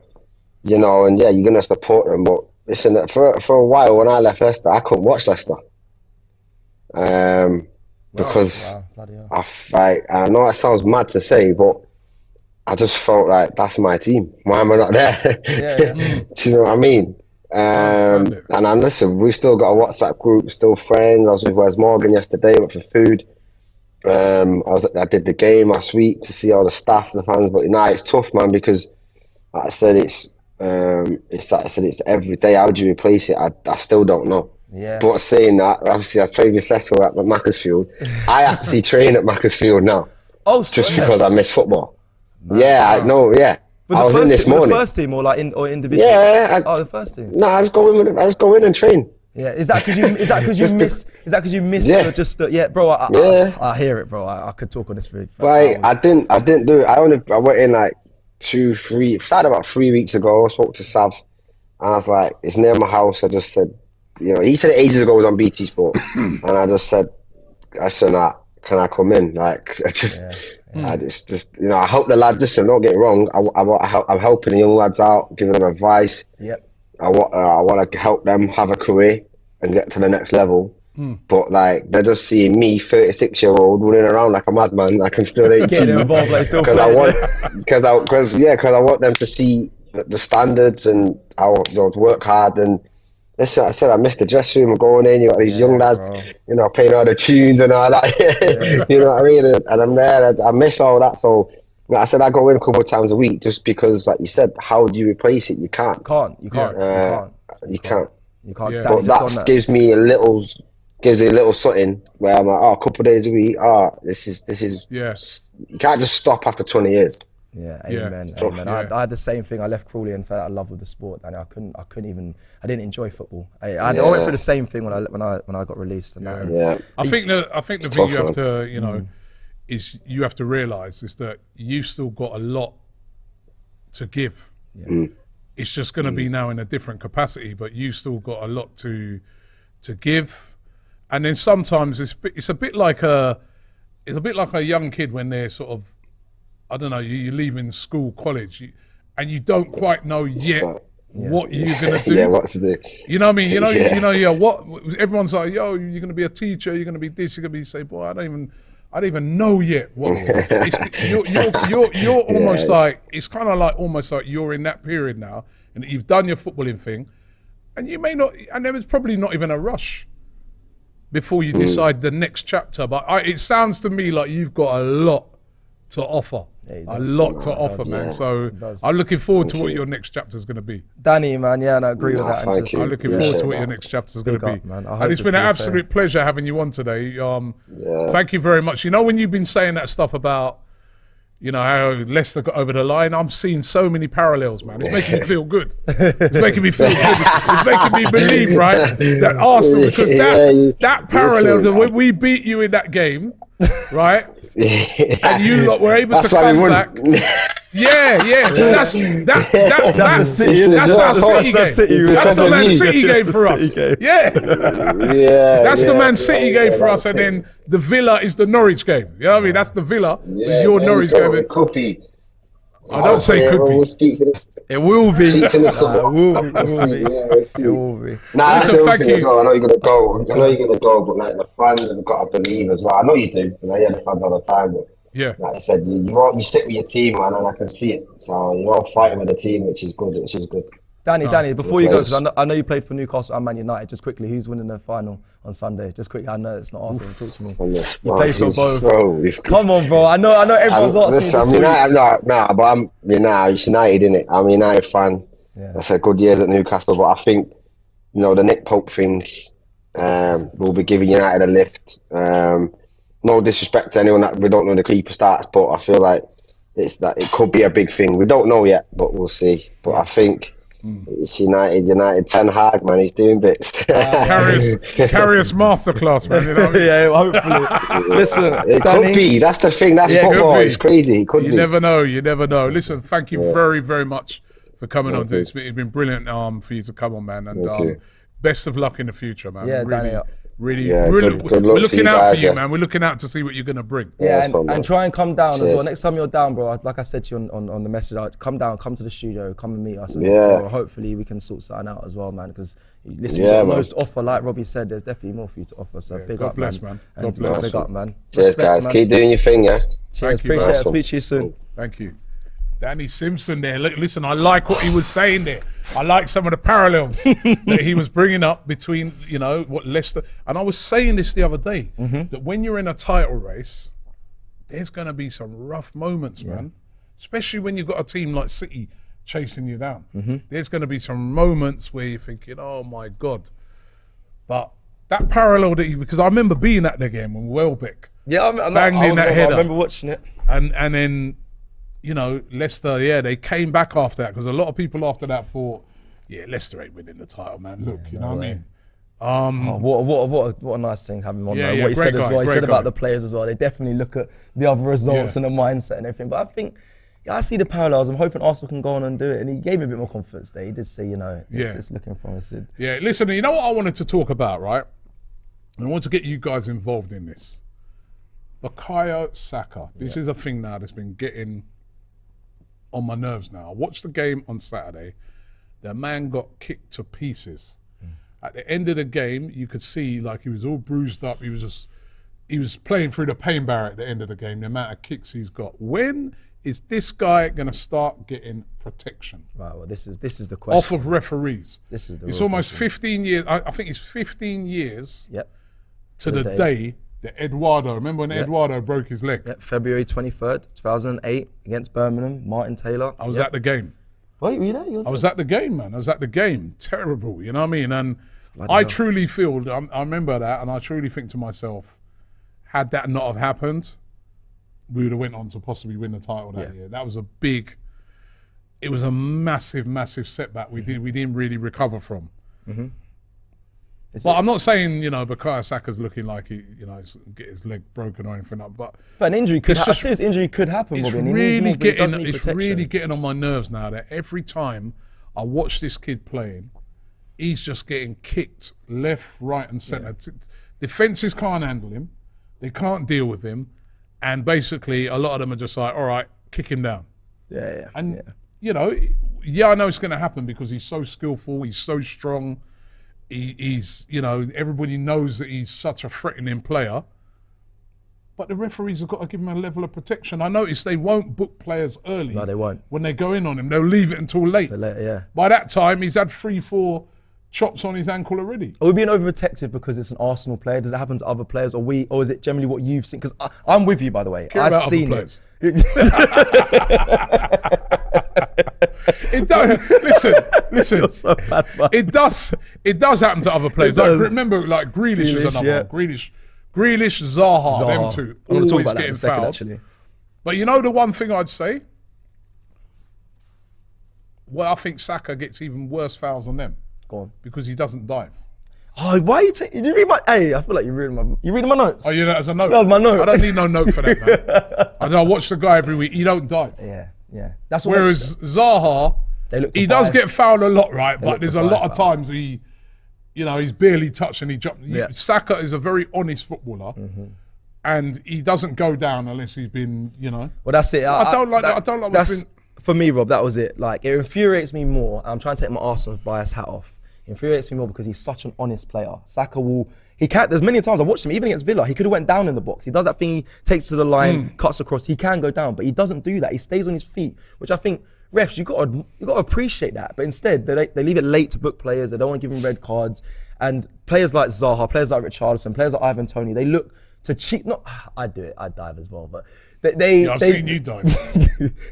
know, and you're gonna support them, but listen, for a while when I left Leicester, I couldn't watch Leicester. Because I know it sounds mad to say, but I just felt like that's my team. Why am I not there? Do you know what I mean? And listen, we've still got a WhatsApp group, still friends. I was with Wes Morgan yesterday, went for food. I did the game last week to see all the staff and the fans, but it's tough, man, because like I said, it's every day. How do you replace it? I still don't know. Yeah. But saying that, obviously I trained with Cecil at Macclesfield. I actually train at Macclesfield now. Oh, just because I miss football. Man. I know. Yeah. But I was in this morning. The first team or individual? Yeah. The first team. No, I just go in and train. Yeah. Is that because you miss? Is that because you miss? Yeah. Bro. I hear it, bro. I could talk on this for Right. I didn't do it. I went in like 2-3. Started about 3 weeks ago. I spoke to Sav, and I was like, it's near my house. I just said, you know, he said it ages ago, it was on BT Sport, and I just said, nah, can I come in? Like, I just, you know, I help the lads. Listen, don't get it wrong. I'm helping the young lads out, giving them advice. Yep. I want to help them have a career and get to the next level. But like, they're just seeing me, 36-year-old, running around like a madman. Like I'm still 18. Getting involved, like still because I want them to see the standards, and I'll work hard. And listen, I said I missed the dressing room. I'm going in. You got these young lads, you know, playing all the tunes and all that. You know what I mean? And I'm there. I miss all that. So you know, I said I go in a couple of times a week, just because, like you said, how do you replace it? You can't. You can't. Yeah. But that gives me a little something where I'm like, a couple of days a week. This is. Yes. You can't just stop after 20 years. Yeah, amen. I had the same thing. I left Crawley and fell out of love with the sport, and I didn't enjoy football. I went through the same thing when I got released. And I think the thing you have to, you know, is you have to realise is that you've still got a lot to give. It's just going to be now in a different capacity, but you've still got a lot to give. And then sometimes it's a bit like a young kid when they're sort of, I don't know, you're leaving school, college, and you don't quite know yet what you're gonna do. What to do. You know what I mean? You know, what everyone's like, yo, you're gonna be a teacher, you're gonna be this, you're gonna be, say, boy, I I don't even know yet what you're almost like, it's kind of like almost like you're in that period now, and you've done your footballing thing, and you may not, and there was probably not even a rush before you decide the next chapter. But it sounds to me like you've got a lot to offer. Yeah, a lot to offer, man. So I'm looking forward to what your next chapter is going to be. Danny, man, yeah, and I agree with that. Thank you. I'm looking forward to what your next chapter is going to be. Man. And it's been an absolute pleasure having you on today. Thank you very much. You know, when you've been saying that stuff about, you know, how Leicester got over the line, I'm seeing so many parallels, man. It's making me feel good. It's making me feel good. It's making me believe, right, that Arsenal, because that parallel, when we beat you in that game, right, and you lot were able to come back. Yeah. So that's the City. That's our City game. That's the Man City game for us. Yeah. That's the Man City game for us, and then the Villa is the Norwich game. You know what I mean? That's the Villa. Is your Norwich game. It could be. I don't say could be. We'll speak to this. It will be. Speak to this. It will be. Nah, Listen, that's the thank thing you. as well. I know you're gonna go. But like the fans have got to believe as well. I know you do, because I hear the fans all the time. But Yeah. like I said, you stick with your team, man, and I can see it. So you're all fighting with the team, which is good. Danny, before you go, because I know you played for Newcastle and Man United, just quickly, who's winning the final on Sunday? Just quickly, I know it's not Arsenal, talk to me. You played for both. Come on, bro, I know everyone's asking you It's United, innit? I'm a United fan. Yeah. I said good years at Newcastle, but I think, you know, the Nick Pope thing will be giving United a lift. No disrespect to anyone that we don't know the keeper stats, but I feel like it could be a big thing. We don't know yet, but we'll see. But I think it's United. Ten Hag, man, he's doing bits. Carius masterclass, man. You know what I mean? Yeah, hopefully. Listen, It could be. That's the thing. That's football. It's crazy. It could be. You never know. Listen, thank you very, very much for coming on. It's been brilliant for you to come on, man. And best of luck in the future, man. Yeah, Danny. We're looking out for you, man. We're looking out to see what you're going to bring. Yeah, and try and come down as well. Next time you're down, bro, like I said to you on the message, come down, come to the studio, come and meet us. And bro, hopefully we can sort something out as well, man. Because listen, you got the most offer, like Robbie said, there's definitely more for you to offer. So big God up, bless, man. And God bless. Big up, man. Cheers, Respect, guys. man. Keep doing your thing, yeah. Cheers, Thank you, appreciate it. man. Speak to you soon. Thank you. Danny Simpson there. Listen, I like what he was saying there. I like some of the parallels that he was bringing up between, you know, what Leicester. And I was saying this the other day, that when you're in a title race, there's going to be some rough moments, man. Especially when you've got a team like City chasing you down. There's going to be some moments where you're thinking, oh my God. But that parallel that because I remember being at the game when Welbeck banged in that header. I remember watching it. And then, you know, Leicester, they came back after that because a lot of people after that thought, Leicester ain't winning the title, man. Look, you know what I mean? What a nice thing having him on. Yeah, what he said as well. He said about guy. the players as well. They definitely look at the other results and the mindset and everything. But I think, I see the parallels. I'm hoping Arsenal can go on and do it. And he gave me a bit more confidence there. He did say, you know, it's looking promising. Yeah, listen, you know what I wanted to talk about, right? And I want to get you guys involved in this. Bukayo Saka. This is a thing now that's been getting on my nerves now. I watched the game on Saturday. The man got kicked to pieces. At the end of the game, you could see like he was all bruised up. He was playing through the pain barrier at the end of the game, the amount of kicks he's got. When is this guy going to start getting protection? Right, well, this is the question. Off of referees. This is the It's real almost question. 15 years. I think it's 15 years to the day. that Eduardo, remember when Eduardo broke his leg? Yep, February 23rd, 2008, against Birmingham, Martin Taylor. I was at the game. Were you there? I was at the game, man. I was at the game. Terrible, you know what I mean? And I truly feel, I remember that, and I truly think to myself, had that not have happened, we would have went on to possibly win the title that year. That was it was a massive, massive setback we didn't really recover from. But I'm not saying, you know, Bukayo Saka's looking like he, you know, get his leg broken or anything like that. But an injury could happen. This injury could happen. It's Robin. really getting on my nerves now that every time I watch this kid playing, he's just getting kicked left, right, and centre. Defenses can't handle him. They can't deal with him. And basically, a lot of them are just like, all right, kick him down. And, you know, I know it's going to happen because he's so skillful, he's so strong. He's, you know, everybody knows that he's such a threatening player. but the referees have got to give him a level of protection. I noticed they won't book players early. No, they won't. When they go in on him, they'll leave it until late. Yeah. By that time, he's had 3-4 chops on his ankle already. Are we being overprotective because it's an Arsenal player? Does it happen to other players, or is it generally what you've seen? Because I'm with you, by the way. I've seen it. It does. Listen. So bad, it does happen to other players. Like, remember, like Grealish is another one. Grealish, Zaha, them two. I'm going to talk Always about that in getting a second, fouled. actually. But you know the one thing I'd say? Well, I think Saka gets even worse fouls than them. Go on. Because he doesn't dive. Oh, why are you taking? Did you read my? Hey, I feel like you're reading my notes. Oh, you know, as a note. That was my note. I don't need no note for that, man. I watch the guy every week. He don't dive. Yeah. That's what. Whereas Zaha, he does get fouled a lot, right? But there's a lot of times he's barely touched and he jumped. Yeah. Saka is a very honest footballer, and he doesn't go down unless he's been, Well, that's it. I don't like that. I don't like what's been. For me, Rob, that was it. Like, it infuriates me more. I'm trying to take my Arsenal bias hat off. It infuriates me more because he's such an honest player. Saka there's many times I watched him, even against Villa, he could have went down in the box. He does that thing, he takes to the line, cuts across, he can go down, but he doesn't do that. He stays on his feet, which I think, refs, you got to appreciate that. But instead, they leave it late to book players, they don't want to give him red cards. And players like Zaha, players like Richarlison, players like Ivan Toney, they look to cheat. I'd do it, I'd dive as well, but I've seen you dive.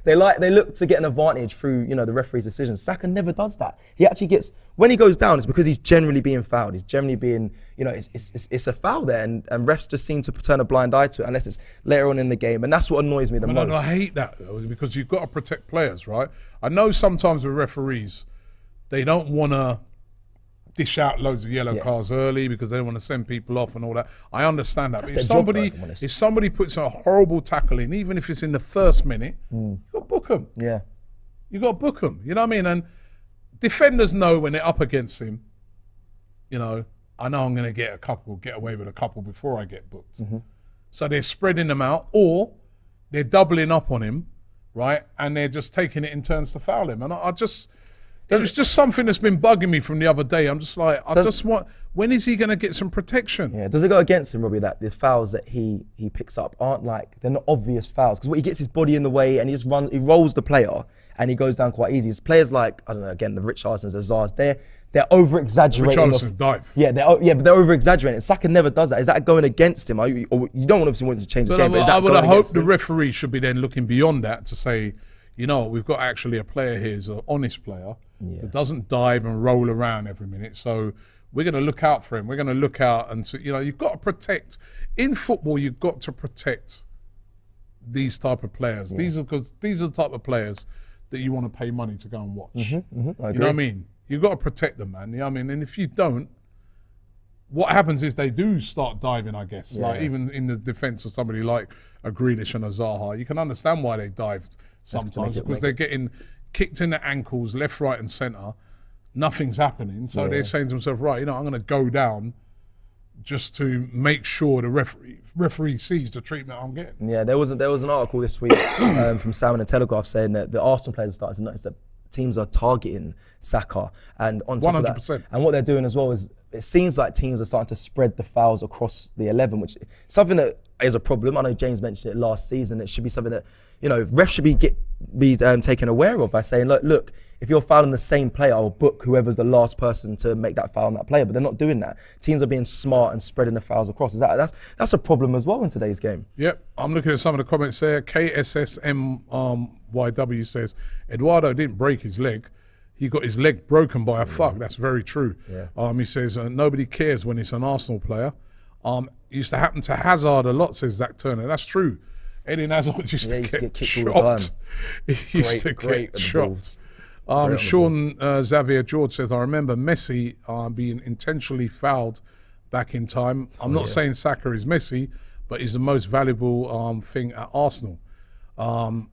they look to get an advantage through, the referee's decisions. Saka never does that. He actually gets, when he goes down, it's because he's generally being fouled. He's generally being, it's a foul there, and refs just seem to turn a blind eye to it unless it's later on in the game, and that's what annoys me the most. I hate that though, because you've got to protect players, right? I know sometimes with referees, they don't want to dish out loads of yellow cards early because they don't want to send people off and all that. I understand that. But if somebody puts a horrible tackle in, even if it's in the first minute, you got to book them. Yeah. You got to book them. You know what I mean? And defenders know when they're up against him, I know I'm going to get away with a couple before I get booked. So they're spreading them out, or they're doubling up on him, right? And they're just taking it in turns to foul him. And it was just something that's been bugging me from the other day. I'm just like, when is he going to get some protection? Yeah, does it go against him, Robbie, that the fouls that he picks up aren't they're not obvious fouls? Because he gets his body in the way and he rolls the player and he goes down quite easy. It's players like, I don't know, again, the Richardsons, the Zars, they're over-exaggerating. Richardson's dive. Yeah, but they're over-exexaggerating. Saka never does that. Is that going against him? Or you don't obviously want to change his game, but is that going against him? I would have hoped the referee should be then looking beyond that to say, we've got actually a player here who's an honest player that doesn't dive and roll around every minute. So we're going to look out for him. We're going to look out and you've got to protect. In football, you've got to protect these type of players. These are the type of players that you want to pay money to go and watch. I agree. You know what I mean? You've got to protect them, man. You know what I mean? And if you don't, what happens is they do start diving, I guess. Even in the defence of somebody like a Grealish and a Zaha, you can understand why they dived sometimes because they're getting kicked in the ankles, left, right, and centre. Nothing's happening, so they're saying to themselves, right, I'm going to go down just to make sure the referee sees the treatment I'm getting. Yeah, there was an article this week from Sam in the Telegraph saying that the Arsenal players are starting to notice that teams are targeting Saka, and on top 100%. Of that, and what they're doing as well is it seems like teams are starting to spread the fouls across the 11, which is something that is a problem. I know James mentioned it last season. It should be something that refs should be taken aware of by saying, look, if you're fouling the same player, I'll book whoever's the last person to make that foul on that player. But they're not doing that. Teams are being smart and spreading the fouls across. That's a problem as well in today's game. Yep, I'm looking at some of the comments there. KSSMYW says Eduardo didn't break his leg. He got his leg broken by a fuck. That's very true. Yeah. He says nobody cares when it's an Arsenal player. Used to happen to Hazard a lot, says Zach Turner. That's true. Eden Hazard used to get kicked all the time. He used to get shot. Sean Xavier George says, I remember Messi being intentionally fouled back in time. I'm not saying Saka is Messi, but he's the most valuable thing at Arsenal. And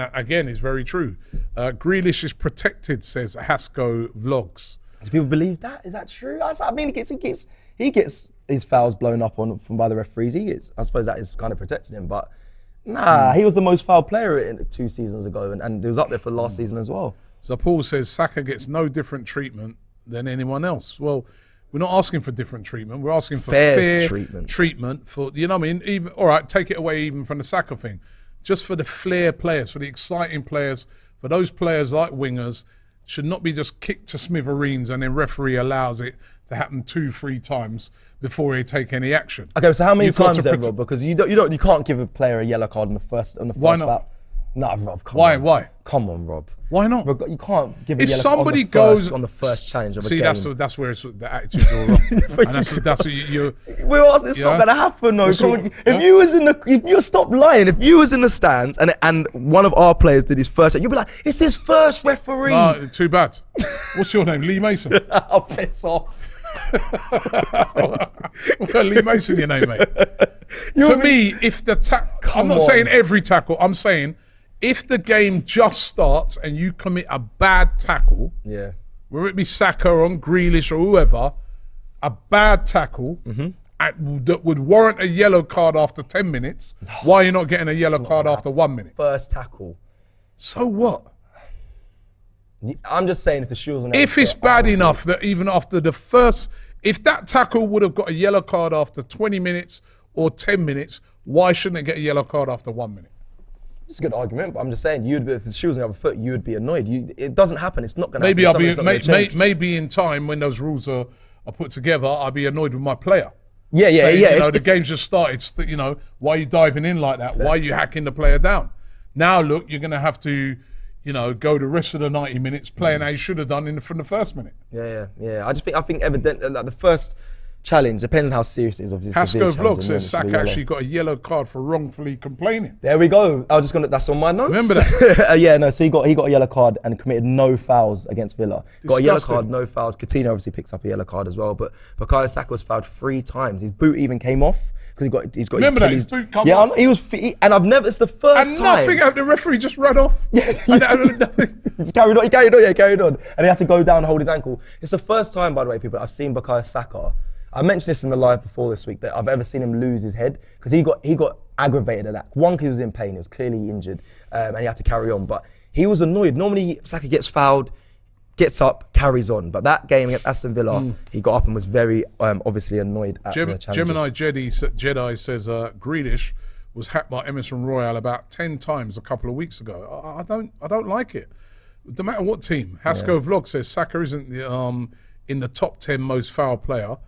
that, again, is very true. Grealish is protected, says Hasco Vlogs. Do people believe that? Is that true? I mean, he gets his fouls blown up on by the referees. I suppose that is kind of protecting him, but he was the most fouled player 2 seasons ago, and he was up there for last season as well. So Paul says Saka gets no different treatment than anyone else. Well, We're not asking for different treatment. We're asking for Fair fair treatment. for, you know what I mean? Even, all right, take it away even from the Saka thing. Just for the flair players, for the exciting players, for those players like wingers, should not be just kicked to smithereens and then referee allows it to happen 2-3 times before he take any action. Okay, so how many times then, Rob? Because you can't give a player a yellow card on the first Why not? foul. No, Rob, come Why? on. Why? Come on, Rob. Why not? Rob, you can't give a If yellow somebody card goes on the first challenge of a See, game. that's where the attitude's all wrong. And that's what you. It's not gonna happen though. If you stop lying, if you was in the stands and one of our players did his first, you'd be like, it's his first referee. No, too bad. What's your name? Lee Mason. I'll piss off. Lee Mason, your name, mate. To me, if the I'm not saying every tackle. I'm saying if the game just starts and you commit a bad tackle, yeah, whether it be Saka or Grealish or whoever, a bad tackle that would warrant a yellow card after 10 minutes, why are you not getting a yellow card after 1 minute? First tackle. So what? I'm just saying if the shoes on. If it's bad enough that even after the first, if that tackle would have got a yellow card after 20 minutes or 10 minutes, why shouldn't it get a yellow card after 1 minute? It's a good argument, but I'm just saying, if the shoes on the other foot, you would be annoyed. It doesn't happen. It's not going to happen. Maybe in time when those rules are put together, I'll be annoyed with my player. Yeah. You know, the game's just started. You know, why are you diving in like that? Why are you hacking the player down? Now look, you're going to have to, you know, go the rest of the 90 minutes playing how you should have done from the first minute. Yeah. I think evident like the first challenge depends on how serious it is. Obviously, Hasco Vlog says Saka actually got a yellow card for wrongfully complaining. There we go. That's on my notes. Remember that? So he got a yellow card and committed no fouls against Villa. Disgusting. Got a yellow card, no fouls. Coutinho obviously picks up a yellow card as well, but Bukayo Saka was fouled 3 times. His boot even came off because he's got. Remember his boot come off? Yeah, he was. And I've never. It's the first time. And nothing. The referee just ran off. Yeah. He carried on, and he had to go down and hold his ankle. It's the first time, by the way, people, I've seen Bukayo Saka. I mentioned this in the live before this week that I've ever seen him lose his head because he got aggravated at that. One, because he was in pain, he was clearly injured, and he had to carry on. But he was annoyed. Normally, Saka gets fouled, gets up, carries on. But that game against Aston Villa, he got up and was very obviously annoyed at the challenges. Gemini Jedi says Grealish was hacked by Emerson Royal about 10 times a couple of weeks ago. I don't like it. No matter what team. Hasco Vlog says Saka isn't in the top 10 most foul player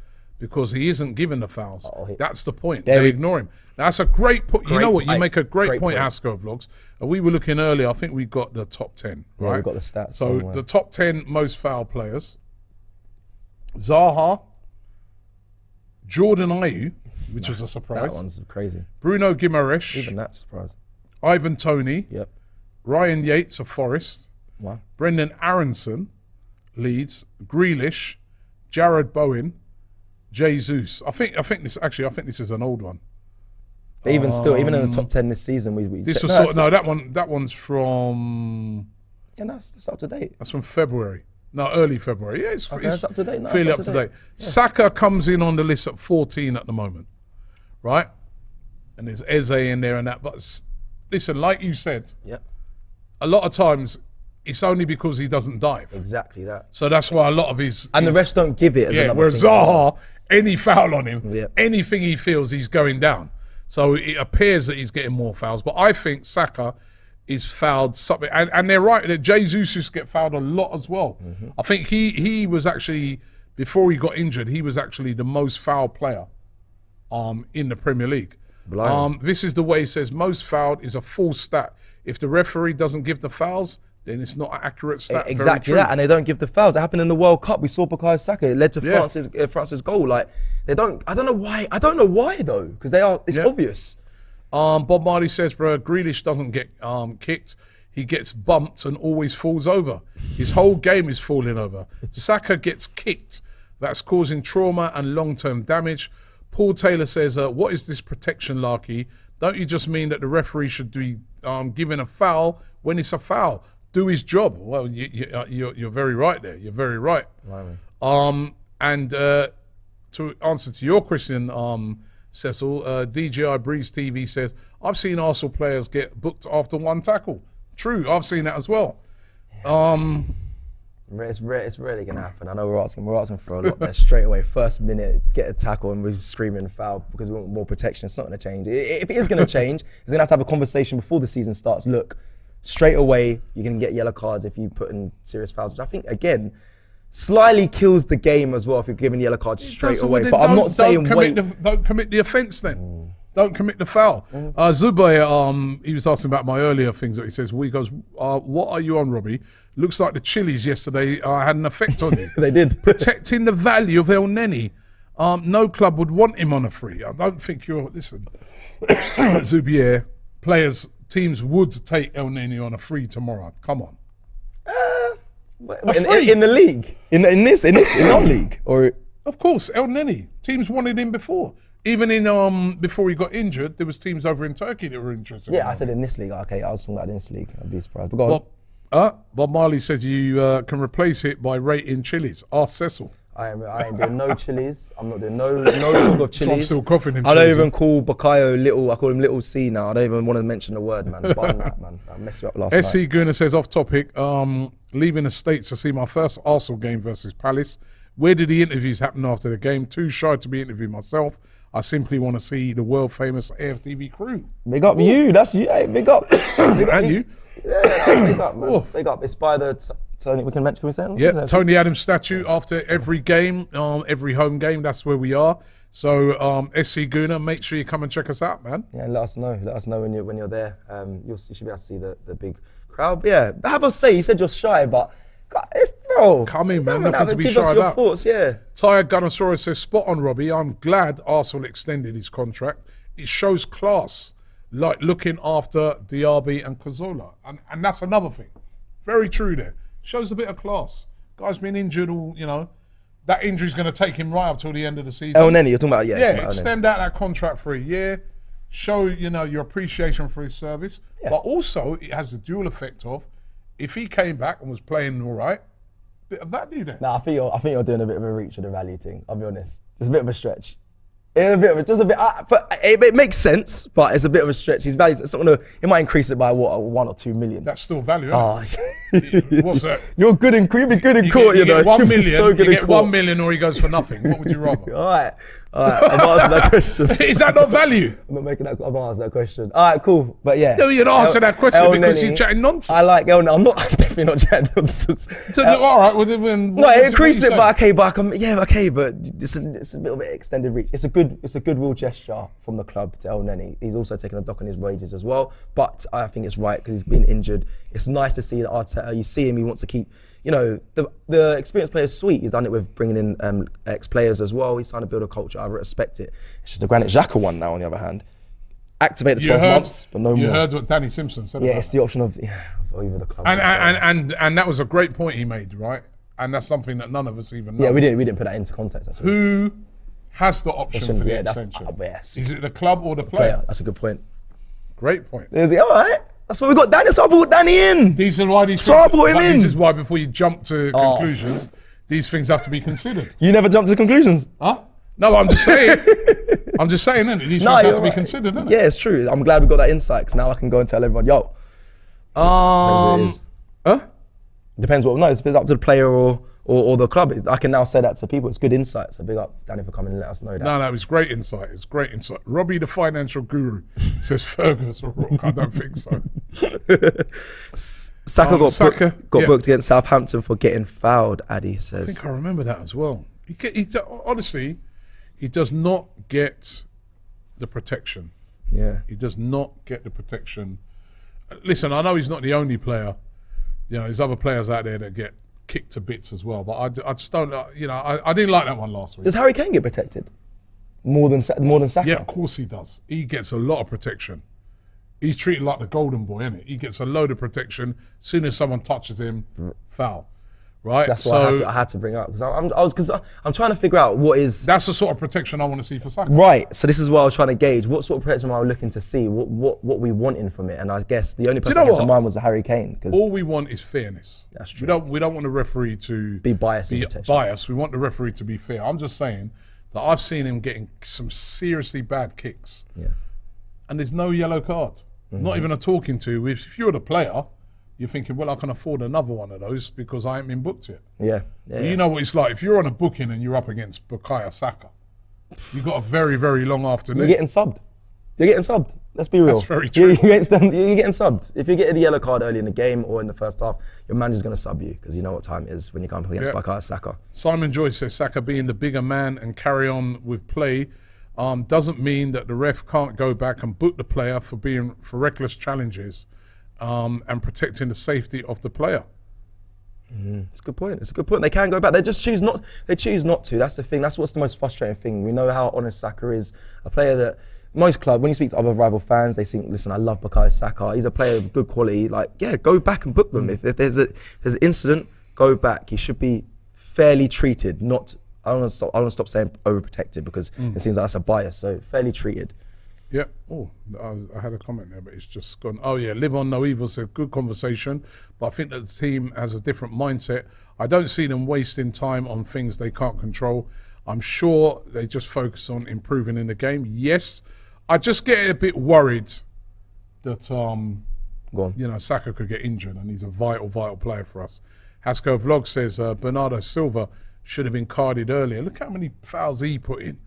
because he isn't given the fouls. That's the point. They ignore him. Now, that's a great point. You know what? You make a great point, Hasco Vlogs. We were looking earlier. I think we got the top 10, right? Yeah, we got the stats. So somewhere. the top 10 most foul players: Zaha, Jordan Ayew, which is a surprise. That one's crazy. Bruno Guimaraes. Even that's a surprise. Ivan Toney. Yep. Ryan Yates of Forest. Wow. Brendan Aronson, Leeds. Grealish. Jared Bowen. Jesus. I think this is an old one. But even still, even in the top 10 this season, that one's from. Yeah, that's up to date. That's from February. No, early February. Yeah, it's up to date. Fairly up to date. Yeah. Saka comes in on the list at 14 at the moment, right? And there's Eze in there and that. But listen, like you said, a lot of times it's only because he doesn't dive. Exactly that. So that's why a lot of his the rest don't give it. Whereas Zaha, any foul on him, anything he feels, he's going down. So it appears that he's getting more fouls. But I think Saka is fouled something, and they're right that Jesus get fouled a lot as well. I think he was actually, before he got injured, he was actually the most foul player in the Premier League. This is the way he says most fouled is a false stat. If the referee doesn't give the fouls, then it's not an accurate stat. Exactly that, and they don't give the fouls. It happened in the World Cup. We saw Bukayo Saka. It led to France's goal. Like they don't. I don't know why. I don't know why though, because they are. It's obvious. Bob Marley says, bro, Grealish doesn't get kicked. He gets bumped and always falls over. His whole game is falling over. Saka gets kicked. That's causing trauma and long-term damage. Paul Taylor says, what is this protection, Larky? Don't you just mean that the referee should be given a foul when it's a foul? Do his job. Well, you're very right there. You're very right. And to answer to your question, Cecil, DJI Breeze TV says, I've seen Arsenal players get booked after one tackle. True, I've seen that as well. It's rarely going to happen. I know we're asking for a lot there straight away. First minute, get a tackle and we're screaming foul because we want more protection. It's not going to change. If it is going to change, he's going to have a conversation before the season starts. Look, straight away, you're going to get yellow cards if you put in serious fouls, which I think, again, slightly kills the game as well if you're giving yellow cards straight away. But I'm not saying wait. Don't commit the offence then. Don't commit the foul. Zubair, he was asking about my earlier things that he says. He goes, what are you on, Robbie? Looks like the Chili's yesterday had an effect on you. They did. Protecting the value of El Neni. No club would want him on a free. I don't think listen, Zubair, teams would take El Neni on a free tomorrow. Come on. In the league? In our league? Or? Of course, El Neni. Teams wanted him before. Even before he got injured, there was teams over in Turkey that were interested. Yeah, I said in this league. Okay, I was talking about this league. I'd be surprised. But go on. Bob Marley says you can replace it by rating Chili's. Ask Cecil. I ain't doing no Chili's. I'm not doing no talk of Chili's. So I'm still coughing him. I don't even call Bakayo Little. I call him Little C now. I don't even want to mention the word, man. Bun that, man. I messed me up last night. SC Guna says off topic. Leaving the States to see my first Arsenal game versus Palace. Where did the interviews happen after the game? Too shy to be interviewed myself. I simply want to see the world famous AFTV crew. Big up you. That's you. Hey, big up. And you. Yeah, big up, man. Big up. It's by the Tony. Can we say it? Yeah, Tony Adams statue after every game, every home game. That's where we are. So SC Guna, make sure you come and check us out, man. Yeah, let us know. Let us know when you're there. You should be able to see the big crowd. But yeah, have a say. You said you're shy, but bro, come in, man. Nothing to be shy about. Give us your about. Thoughts, yeah. Tired Gunnosaurus says, spot on, Robbie. I'm glad Arsenal extended his contract. It shows class, like looking after Diaby and Cazorla. And that's another thing. Very true there. Shows a bit of class. Guy's been injured that injury's going to take him right up till the end of the season. El Neni, you're talking about, yeah. Yeah, extend out that contract for a year. Show, your appreciation for his service. Yeah. But also, it has the dual effect of, if he came back and was playing all right, bit of value there. Nah, I think you're doing a bit of a reach of the value thing. I'll be honest. It's a bit of a stretch. It makes sense, but it's a bit of a stretch. His value, it might increase it by what, 1 or 2 million. That's still value. What's that? You're good in court, you know. Get 1 million. You get 1 million, or he goes for nothing. What would you rather? All right. I'm answering that question. Is that not value? I'm answering that question. All right, cool. But yeah. No, you're not answering that question because you're chatting nonsense. I like El Neni. I'm definitely not chatting nonsense. So, all right. No, it increases it, but okay, but it's a bit of an extended reach. It's a goodwill gesture from the club to El Neni. He's also taken a dock on his wages as well, but I think it's right because he's been injured. It's nice to see that Arteta, you see him, he wants to keep, the experienced players sweet. He's done it with bringing in ex-players as well. He's trying to build a culture. I respect it. It's just the Granit Xhaka one now, on the other hand. Activate the 12 months, but no more. You heard what Danny Simpson said about it's the option of either the club. And that was a great point he made, right? And that's something that none of us even know. Yeah, we didn't put that into context, actually. Who has the option for the extension? Yes. Is it the club or the player? That's a good point. Great point. Is he all right? That's why we got Danny. So I brought Danny in. These are why these. So I brought him in. This is why before you jump to conclusions, these things have to be considered. You never jump to conclusions? Huh? No, I'm just saying. I'm just saying, innit? These things have to be considered, innit? Yeah, it's true. I'm glad we got that insight because now I can go and tell everyone, yo. Depends what. No, it's up to the player or the club. I can now say that to people. It's good insight. So big up, Danny, for coming and let us know that. No, it was great insight. It's great insight. Robbie, the financial guru, says Fergus or Rock. I don't think so. Saka got booked against Southampton for getting fouled, Addy says. I think I remember that as well. Honestly, he does not get the protection. Yeah. He does not get the protection. Listen, I know he's not the only player. There's other players out there that get kicked to bits as well. But I just don't, I didn't like that one last week. Does Harry Kane get protected? More than Saka? Yeah, of course he does. He gets a lot of protection. He's treated like the golden boy, isn't it? He gets a load of protection. As soon as someone touches him, foul. Right? That's what I had to bring up. Because I'm trying to figure out what is... That's the sort of protection I want to see for Saka. Right. So this is what I was trying to gauge. What sort of protection am I looking to see? What we wanting from it? And I guess the only person that came to mind was Harry Kane. All we want is fairness. That's true. We don't want the referee to... Be biased. We want the referee to be fair. I'm just saying that I've seen him getting some seriously bad kicks. Yeah. And there's no yellow card. Not even a talking to. If you're the player, you're thinking, well, I can afford another one of those because I ain't been booked yet. Yeah. Well, you know what it's like. If you're on a booking and you're up against Bukayo Saka, you've got a very, very long afternoon. You're getting subbed. Let's be real. That's very true. You're getting subbed. If you get a yellow card early in the game or in the first half, your manager's going to sub you because you know what time it is when you come up against Bukayo Saka. Simon Joyce says Saka being the bigger man and carry on with play doesn't mean that the ref can't go back and book the player for reckless challenges and protecting the safety of the player. It's a good point. They can go back. They just choose not. They choose not to. That's the thing. That's what's the most frustrating thing. We know how honest Saka is. A player that most clubs, when you speak to other rival fans, they think, listen, I love Bukayo Saka. He's a player of good quality. Like, yeah, go back and book them. If there's an incident, go back. He should be fairly treated. Not. I want to stop saying overprotected because it seems like that's a bias. So fairly treated. Yeah. Oh, I had a comment there, but it's just gone. Oh, yeah. Live on No Evil said, good conversation, but I think that the team has a different mindset. I don't see them wasting time on things they can't control. I'm sure they just focus on improving in the game. Yes. I just get a bit worried that, Saka could get injured and he's a vital player for us. Hasco Vlog says, Bernardo Silva should have been carded earlier. Look how many fouls he put in.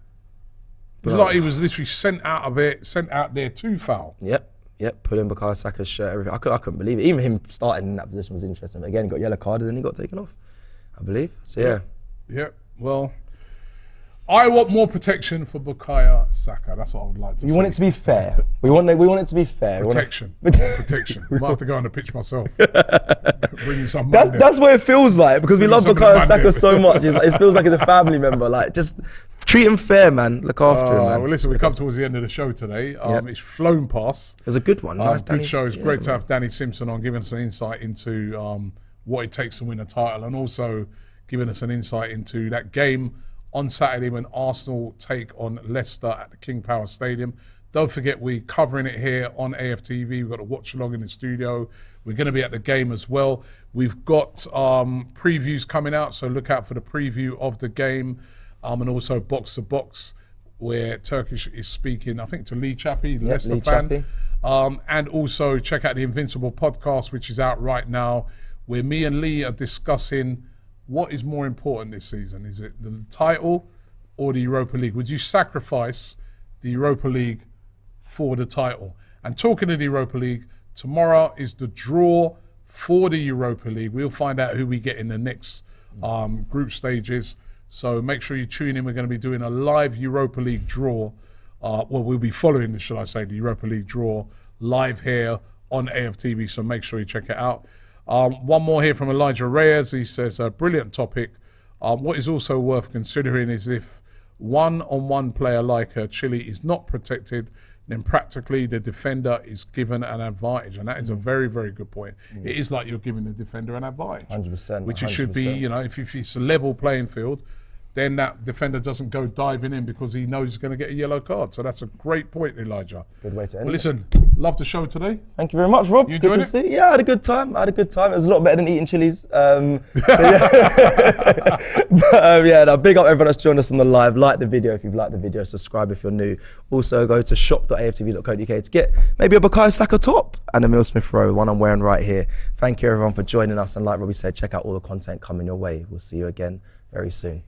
It was like he was literally sent out there to foul. Yep. Pulling Bukayo Saka's shirt, everything. I couldn't believe it. Even him starting in that position was interesting. But again, he got yellow carded and he got taken off, I believe. So yeah. Well, I want more protection for Bukayo Saka. That's what I would like to see. You want it to be fair. We want it to be fair. Protection. Protection. I might have to go on the pitch myself. Bring you some money. That's what it feels like because we love Bukayo Saka so much. It feels like he's a family member. Like, just treat him fair, man. Look after him, man. Well, listen, we come towards the end of the show today. It's flown past. It was a good one. Nice, good show. It's great to have Danny Simpson on, giving us an insight into what it takes to win a title, and also giving us an insight into that game on Saturday when Arsenal take on Leicester at the King Power Stadium. Don't forget, we're covering it here on AFTV. We've got a watch along in the studio. We're going to be at the game as well. We've got previews coming out, so look out for the preview of the game, and also Box to Box, where Turkish is speaking, I think, to Lee Chappie, Leicester fan. And also check out the Invincible podcast, which is out right now, where me and Lee are discussing what is more important this season. Is it the title or the Europa League? Would you sacrifice the Europa League for the title? And talking of the Europa League, tomorrow is the draw for the Europa League. We'll find out who we get in the next group stages. So make sure you tune in. We're going to be doing a live Europa League draw. We'll be following, should I say, the Europa League draw live here on AFTV. So make sure you check it out. One more here from Elijah Reyes. He says, a brilliant topic. What is also worth considering is if one-on-one player like Chile is not protected, then practically the defender is given an advantage. And that is a very, very good point. It is like you're giving the defender an advantage. 100%. Which it should be, if it's a level playing field, then that defender doesn't go diving in because he knows he's going to get a yellow card. So that's a great point, Elijah. Good way to end it. Listen, love the show today. Thank you very much, Rob. You good enjoyed to it? see. Yeah, I had a good time. It was a lot better than eating chilies. Big up everyone that's joined us on the live. Like the video if you've liked the video. Subscribe if you're new. Also, go to shop.aftv.co.uk to get maybe a Bukayo Saka top and a Emile Smith Rowe, one I'm wearing right here. Thank you, everyone, for joining us. And like Robbie said, check out all the content coming your way. We'll see you again very soon.